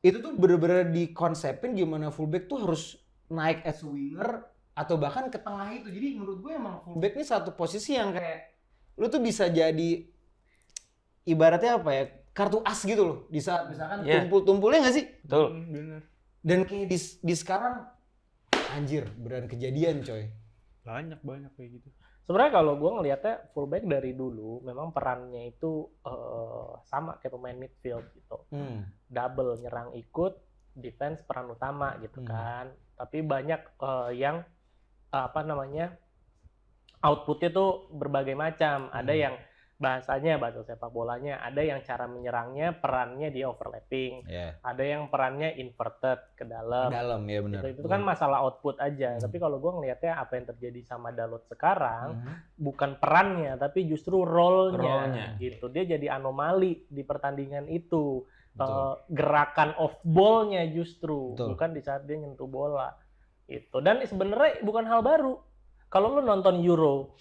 S3: Itu tuh bener-bener dikonsepin gimana fullback tuh harus naik as winger atau bahkan ke tengah itu. Jadi menurut gue emang fullback ini satu posisi yang kayak lu tuh bisa jadi ibaratnya apa ya, kartu as gitu loh di saat misalkan tumpul-tumpulnya nggak sih?
S5: Betul.
S4: Bener.
S3: Dan kayak di sekarang anjir beneran kejadian coy.
S4: Banyak kayak gitu.
S1: Sebenarnya kalau gue ngelihatnya fullback dari dulu memang perannya itu sama kayak pemain midfield gitu. Double, nyerang ikut, defense peran utama gitu kan. Tapi banyak yang outputnya tuh berbagai macam. Ada yang bahasa sepak bolanya, ada yang cara menyerangnya perannya dia overlapping. Ada yang perannya inverted ke dalam.
S3: Dalam ya benar.
S1: Itu kan masalah output aja. Tapi kalau gue ngelihatnya apa yang terjadi sama Dalot sekarang bukan perannya, tapi justru role-nya gitu. Dia jadi anomali di pertandingan itu. Gerakan off ball-nya justru bukan di saat dia nyentuh bola. Itu. Dan sebenarnya bukan hal baru. Kalau lu nonton Euro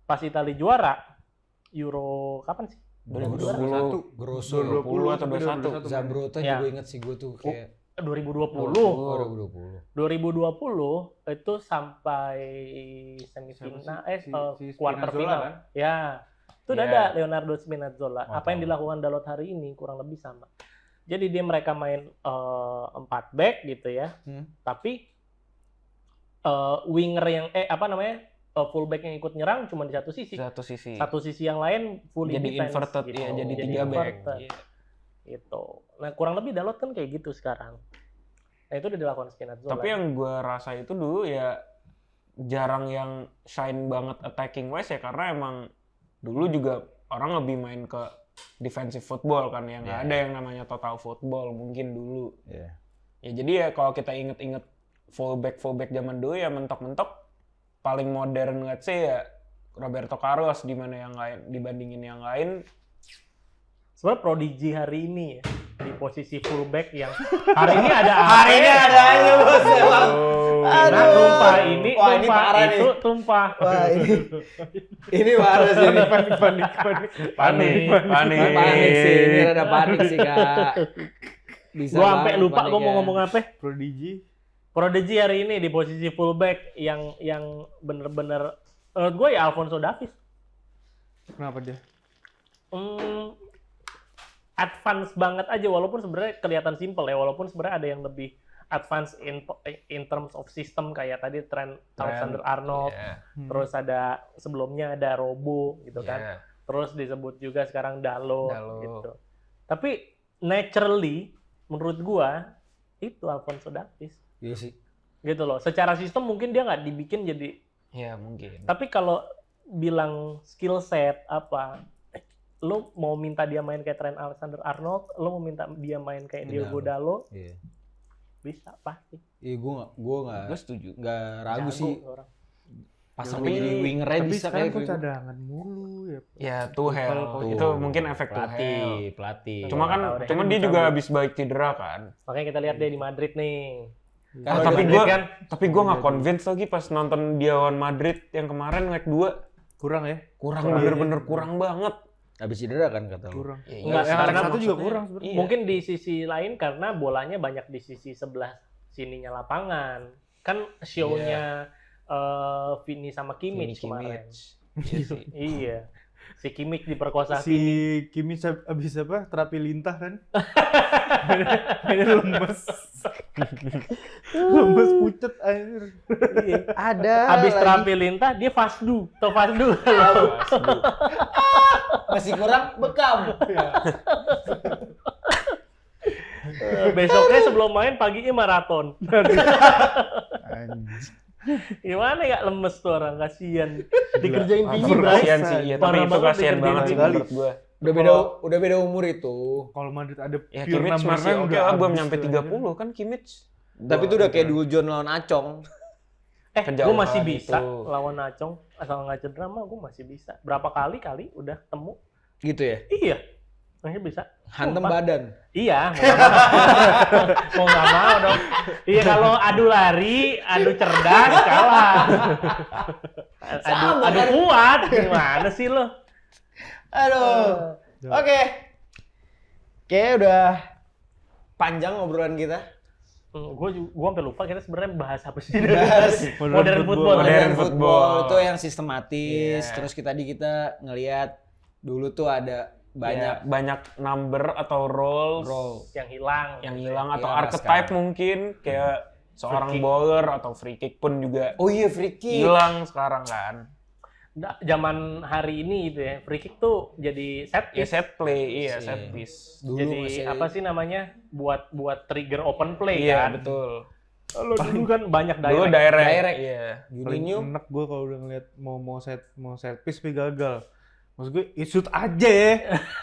S1: pas Italia juara, Euro kapan sih?
S5: 2021.
S3: Grosso
S5: 20 atau 21.
S3: Zambrotta
S1: Ya.
S3: juga inget sih gue tuh kayak
S1: 2020. 2020 itu sampai semifinal quarter
S4: Spinazzola
S1: final.
S4: kan?
S1: Ya. Itu udah ada Leonardo Spinazzola. Apa yang dilakukan Dalot hari ini kurang lebih sama. Jadi mereka main 4 back gitu ya. Tapi winger yang fullback yang ikut nyerang cuma di satu sisi. Satu sisi yang lain fully
S5: Jadi
S1: defense.
S5: inverted,
S1: gitu.
S5: iya, jadi 3 back.
S1: Inverted. Gitu. Nah, kurang lebih Dalot kan kayak gitu sekarang. Nah, itu udah dilakukan Spinazzola.
S5: Tapi yang gue rasa itu dulu ya jarang yang shine banget attacking wise ya, karena emang dulu juga orang lebih main ke defensive football kan, yang nggak ada yang namanya total football mungkin dulu. Ya jadi ya kalau kita inget-inget fullback zaman dulu ya mentok-mentok paling modern let's say ya Roberto Carlos, di mana yang lain dibandingin yang lain.
S1: Sebenarnya Prodigy hari ini ya di posisi fullback yang hari ini ada
S3: aja bos.
S1: Nah, tumpah ini,
S3: Wah, ini
S1: tumpah
S3: parah
S1: itu,
S3: nih.
S1: tumpah.
S3: Wah, ini parah sih. Ini panik sih. Ini rada panik sih kak.
S1: Gua sampai lupa gua mau ngomong apa.
S4: Prodigy
S1: hari ini di posisi fullback yang bener-bener menurut gue ya Alphonso Davies.
S4: Kenapa dia?
S1: Advance banget aja, walaupun sebenarnya kelihatan simple ya, walaupun sebenarnya ada yang lebih advance in terms of system kayak tadi Trent Alexander-Arnold, terus ada sebelumnya ada Robo gitu kan, terus disebut juga sekarang Dalot. Gitu. Tapi naturally menurut gua itu Alphonso Davies.
S3: Iya sih.
S1: Gitu loh. Secara sistem mungkin dia nggak dibikin jadi.
S5: Ya mungkin.
S1: Tapi kalau bilang skill set apa, lo mau minta dia main kayak Trent Alexander-Arnold, lo mau minta dia main kayak Diogo Dalot, bisa pasti.
S3: Iya, gue nggak
S5: setuju.
S3: Nggak ragu
S1: Jago
S3: sih.
S1: orang.
S3: Pasang jadi winger aja
S4: Tapi
S3: bisa
S4: sekarang
S3: kayak
S4: kok
S3: gitu.
S4: cadangan mulu ya.
S5: Ya Tuchel itu mungkin efek Tuchel.
S3: Pelatih.
S5: Cuma dia juga habis balik cedera kan.
S1: Makanya kita lihat dia di Madrid nih.
S3: Kan
S5: Tapi gue nggak convince lagi pas nonton dia lawan Madrid yang kemarin leg 2.
S4: Kurang ya?
S5: Kurang bener-bener kurang banget.
S3: Habis cedera kan kata lu.
S4: Kurang.
S5: Ya,
S1: Enggak,
S4: Yang
S1: karena
S4: satu juga
S5: maksudnya-
S4: kurang sebenarnya.
S5: Iya.
S1: Mungkin di sisi lain karena bolanya banyak di sisi sebelah sininya lapangan. Kan show-nya Vini sama Kimmich kemarin.
S5: Iya sih.
S1: Iya. Si Kimmich diperkosa
S4: Si
S1: Vini.
S4: Kimmich abis apa? Terapi lintah kan? Mainnya lemes. Lemes pucet anjir.
S1: Iya.
S3: Ada.
S1: Habis
S3: lagi.
S1: terapi lintah dia fasdu. Tau fasdu.
S3: Masih kurang bekam.
S1: Besoknya sebelum main paginya maraton.
S4: Anjir.
S1: Gimana ya lemes tuh orang, kasihan. Dikerjain Vini,
S5: Kasihan
S1: Bray.
S5: sih, iya, tapi
S1: Parah
S5: itu
S1: banget
S5: kasihan
S1: dikerjain
S5: banget sih
S1: Vini.
S5: menurut gue.
S3: Udah beda umur itu.
S4: Kalau Madrid ada
S5: Ya
S4: pure
S5: Kimmich
S4: number
S5: masih
S4: 9
S5: oke
S4: udah
S5: lah, belum
S4: abis
S5: nyampe
S4: tuh,
S5: 30 kan Kimmich.
S3: Tapi itu udah kayak Dul John lawan Acong.
S1: Gue
S5: Kejauhan
S1: masih bisa
S5: itu.
S1: lawan Acong asal nggak cedera mah gue masih bisa. Berapa kali udah ketemu.
S3: Gitu ya.
S1: Iya, masih bisa.
S3: Hantem
S1: Sumpah.
S3: badan.
S1: Iya, mau nggak mau. Mau nggak mau dong. Iya, kalau adu lari, adu cerdas kalah. Adu kuat, gimana sih lo?
S3: Aduh. Oke. Kayaknya udah panjang obrolan kita.
S1: Gue sampai lupa kita sebenarnya bahas apa sih?
S3: Bahas
S1: Modern football.
S5: Modern football.
S3: Itu yang sistematis.
S5: Iya.
S3: Terus tadi kita ngelihat dulu tuh ada
S5: Banyak
S3: banyak
S5: number atau roles
S3: role.
S1: Yang hilang.
S5: yang hilang atau
S3: Iya,
S5: archetype
S3: sekarang.
S5: mungkin kayak seorang
S1: Free kick.
S5: bowler atau free kick pun juga
S3: Oh iya, free kick.
S5: hilang sekarang kan.
S1: Zaman hari ini gitu ya, free kick tuh jadi set
S5: Ya
S1: piece.
S5: set play, iya
S3: Iya.
S5: set piece.
S3: Dulu
S1: Jadi
S3: masih
S1: apa sih namanya? Buat trigger open play
S5: Iya
S1: kan.
S5: betul.
S1: Kalau dulu kan banyak
S5: Dulu
S1: direct.
S5: direct. Iya.
S4: Paling
S3: Juninho.
S4: enak gue kalau udah ngeliat mau set piece tapi gagal. Maksud gue, shoot aja ya,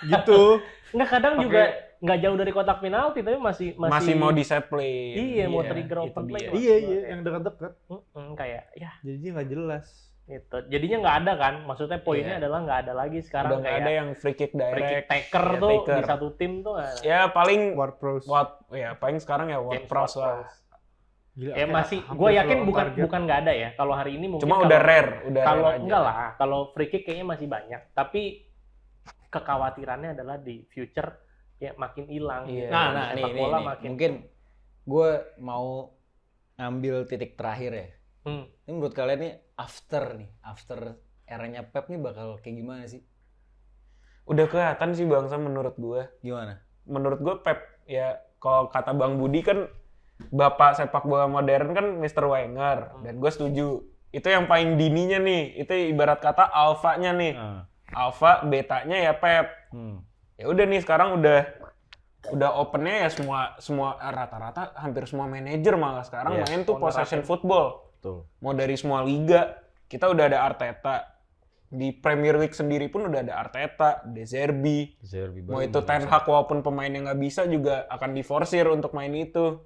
S4: gitu.
S1: Nggak, kadang juga nggak jauh dari kotak penalti tapi
S5: Masih mau di set play.
S1: Iya, mau trigger
S5: itu
S1: open play.
S5: dia.
S4: Iya, yang dekat-dekat.
S1: Kayak ya
S4: Jadinya nggak jelas.
S1: gitu. Jadinya nggak ada kan. Maksudnya poinnya
S5: Iya.
S1: adalah nggak ada lagi sekarang
S5: Udah nggak
S1: kayak
S5: ada yang free kick direct.
S1: free kick taker
S5: Iya,
S1: tuh
S5: taker.
S1: di satu tim tuh nggak ada.
S5: Ya paling
S4: Ward-Prowse.
S5: paling sekarang ya
S1: James
S5: Ward-Prowse lah.
S1: Ward-Prowse.
S4: Gila,
S1: Ya
S4: kayak
S1: masih,
S4: hampir
S1: gue yakin
S4: selalu
S1: bukan
S4: target.
S1: nggak ada ya. Kalau hari ini mungkin
S5: Cuma
S1: kalau-
S5: udah rare
S1: Kalau
S5: aja.
S1: enggak lah, kalau free kick kayaknya masih banyak. Tapi kekhawatirannya adalah di future ya makin hilang.
S5: Iya.
S3: Nah,
S1: Sepak
S3: nih,
S1: bola
S3: nih.
S1: makin.
S3: Mungkin gue mau ngambil titik terakhir ya.
S1: Hmm.
S3: Ini menurut kalian nih, after eranya Pep nih bakal kayak gimana sih?
S5: Udah kelihatan sih bangsa menurut gue.
S3: Gimana?
S5: Menurut gue Pep ya kalau kata Bang Budi kan bapak sepak bola modern kan Mr. Wenger dan gue setuju. Itu yang paling dininya nih. Itu ibarat kata alfanya nih. Alpha, betanya ya Pep. Ya udah nih sekarang udah opennya ya semua rata-rata hampir semua manajer malah sekarang
S3: Yes,
S5: main tuh
S1: owner
S5: possession
S1: Arteta.
S5: football.
S3: Betul.
S5: Mau dari semua liga, kita udah ada Arteta. Di Premier League sendiri pun udah ada Arteta, De Zerbi. Mau itu Ten Hag walaupun pemainnya nggak bisa juga akan diforsir untuk main itu.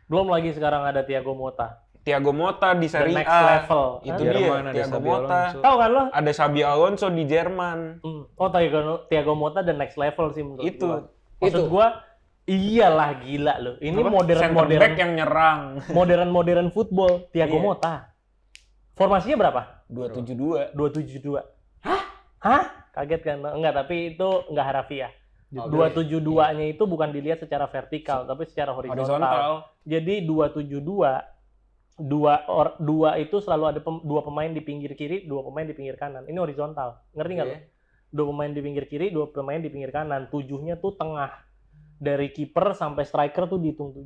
S1: Belum lagi sekarang ada Thiago Motta.
S5: Thiago Motta di
S1: The
S5: Serie
S1: next
S5: A.
S1: level.
S5: Itu
S1: Hah?
S5: dia,
S3: Jerman ada
S5: Thiago
S3: Xabi
S5: Motta.
S3: Alonso.
S1: Tahu kan lo?
S5: Ada Xabi Alonso di Jerman.
S1: Oh, Thiago Motta the next level sih menurut
S5: Itu.
S1: gua. Maksud gua iyalah gila lo. Ini
S5: Center back yang nyerang.
S1: modern football Thiago
S5: Iya.
S1: Motta. Formasinya berapa?
S5: 272.
S1: 272. Hah? Kaget kan? Enggak, tapi itu enggak harafiah.
S3: Oke.
S1: 272-nya itu bukan dilihat secara vertikal, tapi secara horizontal. Jadi 272 dua itu selalu ada dua pemain di pinggir kiri, dua pemain di pinggir kanan. Ini horizontal. Ngerti nggak lo? Dua pemain di pinggir kiri, dua pemain di pinggir kanan. 7-nya tuh tengah. Dari kiper sampai striker tuh dihitung 7.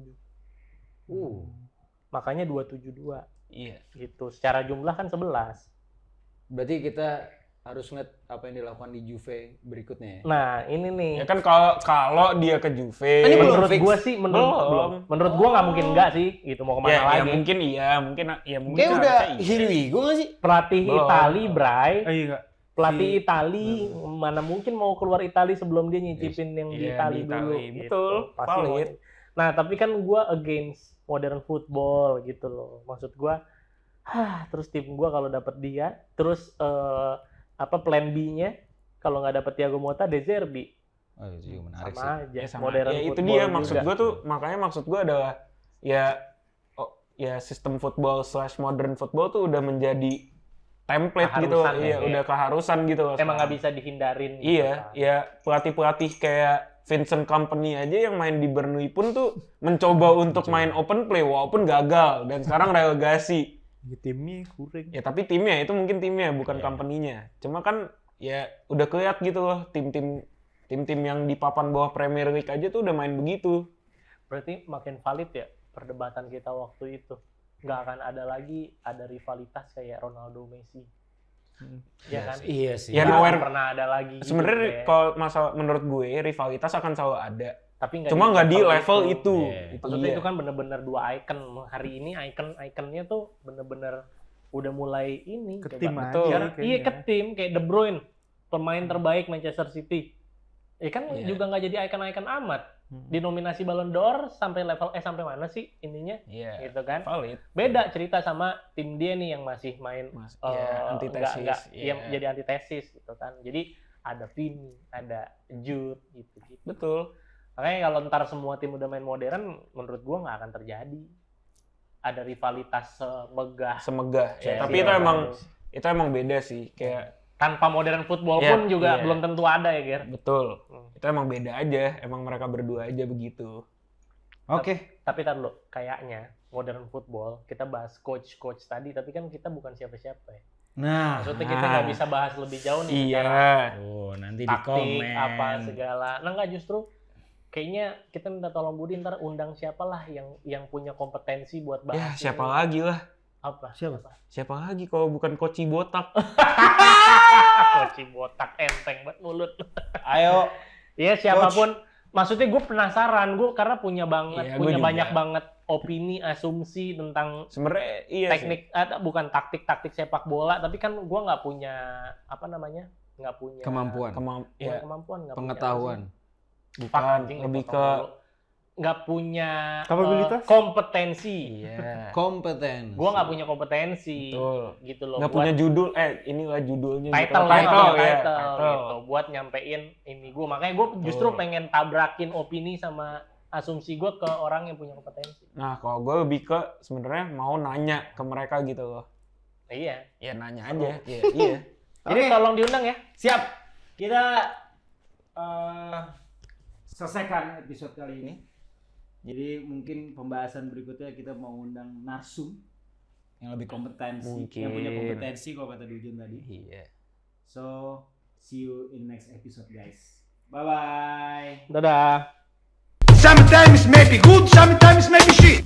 S1: Makanya 272
S5: Iya.
S1: gitu. Secara jumlah kan 11.
S3: Berarti kita harus ngeliat apa yang dilakukan di Juve berikutnya ya.
S1: Nah, ini nih.
S5: Ya kan kalau dia ke Juve.
S3: Ini belum
S1: menurut
S3: fix.
S1: gua sih menurut gua nggak mungkin enggak sih gitu mau kemana
S5: ya
S1: lagi.
S5: mungkin mungkin
S3: Kayak udah
S5: harusnya iya.
S3: Hiligo nggak sih?
S1: Pelatih
S5: Belum.
S1: Itali, Bray.
S4: Iya nggak?
S1: Pelatih Itali mana mungkin mau keluar Itali sebelum dia nyicipin yang di
S5: Iya,
S1: Itali
S5: di
S1: dulu.
S5: Itali.
S1: Gitu.
S5: Betul,
S1: Pasti
S5: valid.
S1: mau. Nah, tapi kan gua against modern football gitu loh. Maksud gua terus tim gua kalau dapet dia, terus plan B-nya kalau nggak dapet Thiago Motta, De Zerbi.
S3: Oh, itu juga menarik
S1: Sama
S3: sih.
S1: aja.
S5: Ya, sama.
S1: Modern
S5: Ya, itu
S1: football
S5: dia
S1: juga.
S5: maksud gue adalah ya sistem football / modern football tuh udah menjadi template gitu.
S1: Keharusan
S5: Iya,
S1: ya.
S5: udah keharusan gitu loh.
S1: Emang nggak
S5: sekarang.
S1: bisa dihindarin. gitu
S5: Iya,
S1: kan.
S5: ya pelatih-pelatih kayak Vincent Kompany aja yang main di Burnley pun tuh mencoba untuk main open play walaupun gagal dan sekarang relegasi.
S4: Ya, timnya kurang.
S5: Ya tapi timnya itu mungkin timnya bukan company-nya. Cuma kan ya udah kelihatan gitu loh tim-tim yang di papan bawah Premier League aja tuh udah main begitu.
S1: Berarti makin valid ya perdebatan kita waktu itu. Nggak akan ada rivalitas kayak Ronaldo Messi. Ya kan?
S3: Iya sih.
S5: Ya,
S1: Nggak
S5: nowhere-
S1: akan pernah ada lagi. gitu,
S5: Sebenarnya
S1: Bre.
S5: kalau masalah menurut gue rivalitas akan selalu ada.
S1: Tapi
S5: Cuma nggak di level itu.
S3: Iya.
S5: Itu
S1: Maksudnya
S5: dia.
S1: itu kan bener-bener dua icon. Hari ini icon-iconnya tuh bener-bener udah mulai ini.
S4: Ke tim
S1: coba.
S4: aja
S5: Betul.
S1: Sekarang- iya
S4: kayaknya.
S1: ke tim kayak De Bruyne, pemain terbaik Manchester City. kan
S3: Iya.
S1: juga nggak jadi icon-icon amat. Di nominasi Ballon d'Or sampai level sampai mana sih ininya?
S3: Iya.
S1: Gitu kan.
S5: Valid.
S1: Beda cerita sama tim dia nih yang masih main
S5: Antitesis.
S1: nggak
S5: Iya.
S1: yang jadi antitesis gitu kan. Jadi ada Vini, ada Jude gitu.
S5: Betul.
S1: Makanya kalau ntar semua tim udah main modern, menurut gua nggak akan terjadi. Ada rivalitas
S5: Semegah.
S1: Ya,
S5: Tapi
S1: iya,
S5: itu emang beda sih. Kayak
S1: tanpa modern football
S5: Iya,
S1: pun juga
S5: iya.
S1: belum tentu ada ya, Ger.
S5: betul. Itu emang beda aja. Emang mereka berdua aja begitu.
S3: Oke.
S1: Tapi tar lo, kayaknya modern football kita bahas coach tadi, tapi kan kita bukan siapa-siapa ya.
S3: Nah,
S1: Maksudnya kita nggak bisa bahas lebih jauh nih
S5: Iya.
S1: secara
S3: oh, nanti di
S1: taktik
S3: komen.
S1: apa segala. Nah nggak, justru kayaknya kita minta tolong Budi ntar undang siapalah yang punya kompetensi buat
S5: Ya,
S1: bahas
S5: siapa
S1: ini.
S5: lagi lah.
S1: Apa?
S5: Siapa lagi kalau bukan Koci Botak?
S1: Koci botak enteng banget mulut.
S3: Ayo.
S1: Iya siapapun. Maksudnya gue penasaran, gue karena punya
S5: Iya, gua juga.
S1: banyak banget opini, asumsi tentang
S5: Sebenarnya iya
S1: teknik, bukan taktik sepak bola, tapi kan gue nggak punya apa namanya, nggak punya
S3: Kemampuan.
S1: bukan
S5: ya,
S1: kemampuan, nggak
S3: Pengetahuan.
S1: punya
S5: bukan
S1: anjing,
S5: lebih
S1: dipotong
S5: ke
S1: dulu. Nggak punya
S4: Kapabilitas?
S1: kompetensi.
S5: iya.
S3: Kompeten.
S1: Gue nggak punya kompetensi,
S5: Betul.
S1: gitu loh.
S5: Nggak
S1: buat
S5: punya judul, inilah judulnya.
S1: title,
S5: gitu.
S1: title,
S5: ya,
S1: gitu, buat nyampein ini gue. Makanya gue justru
S5: Betul.
S1: pengen tabrakin opini sama asumsi gue ke orang yang punya kompetensi.
S5: Nah, kalau gue lebih ke sebenarnya mau nanya ke mereka gitu loh.
S1: Iya.
S5: Ya nanya aja. Iya.
S1: Jadi tolong diundang ya.
S3: Siap. Kita selesaikan episode kali ini. Jadi mungkin pembahasan berikutnya kita mau undang narsum yang lebih kompetensi,
S5: Mungkin.
S3: yang punya kompetensi kalau kata Dujon tadi.
S5: Iya.
S3: So, see you in next episode guys. Bye bye.
S1: Dadah.
S2: Sometimes maybe good, sometimes maybe shit.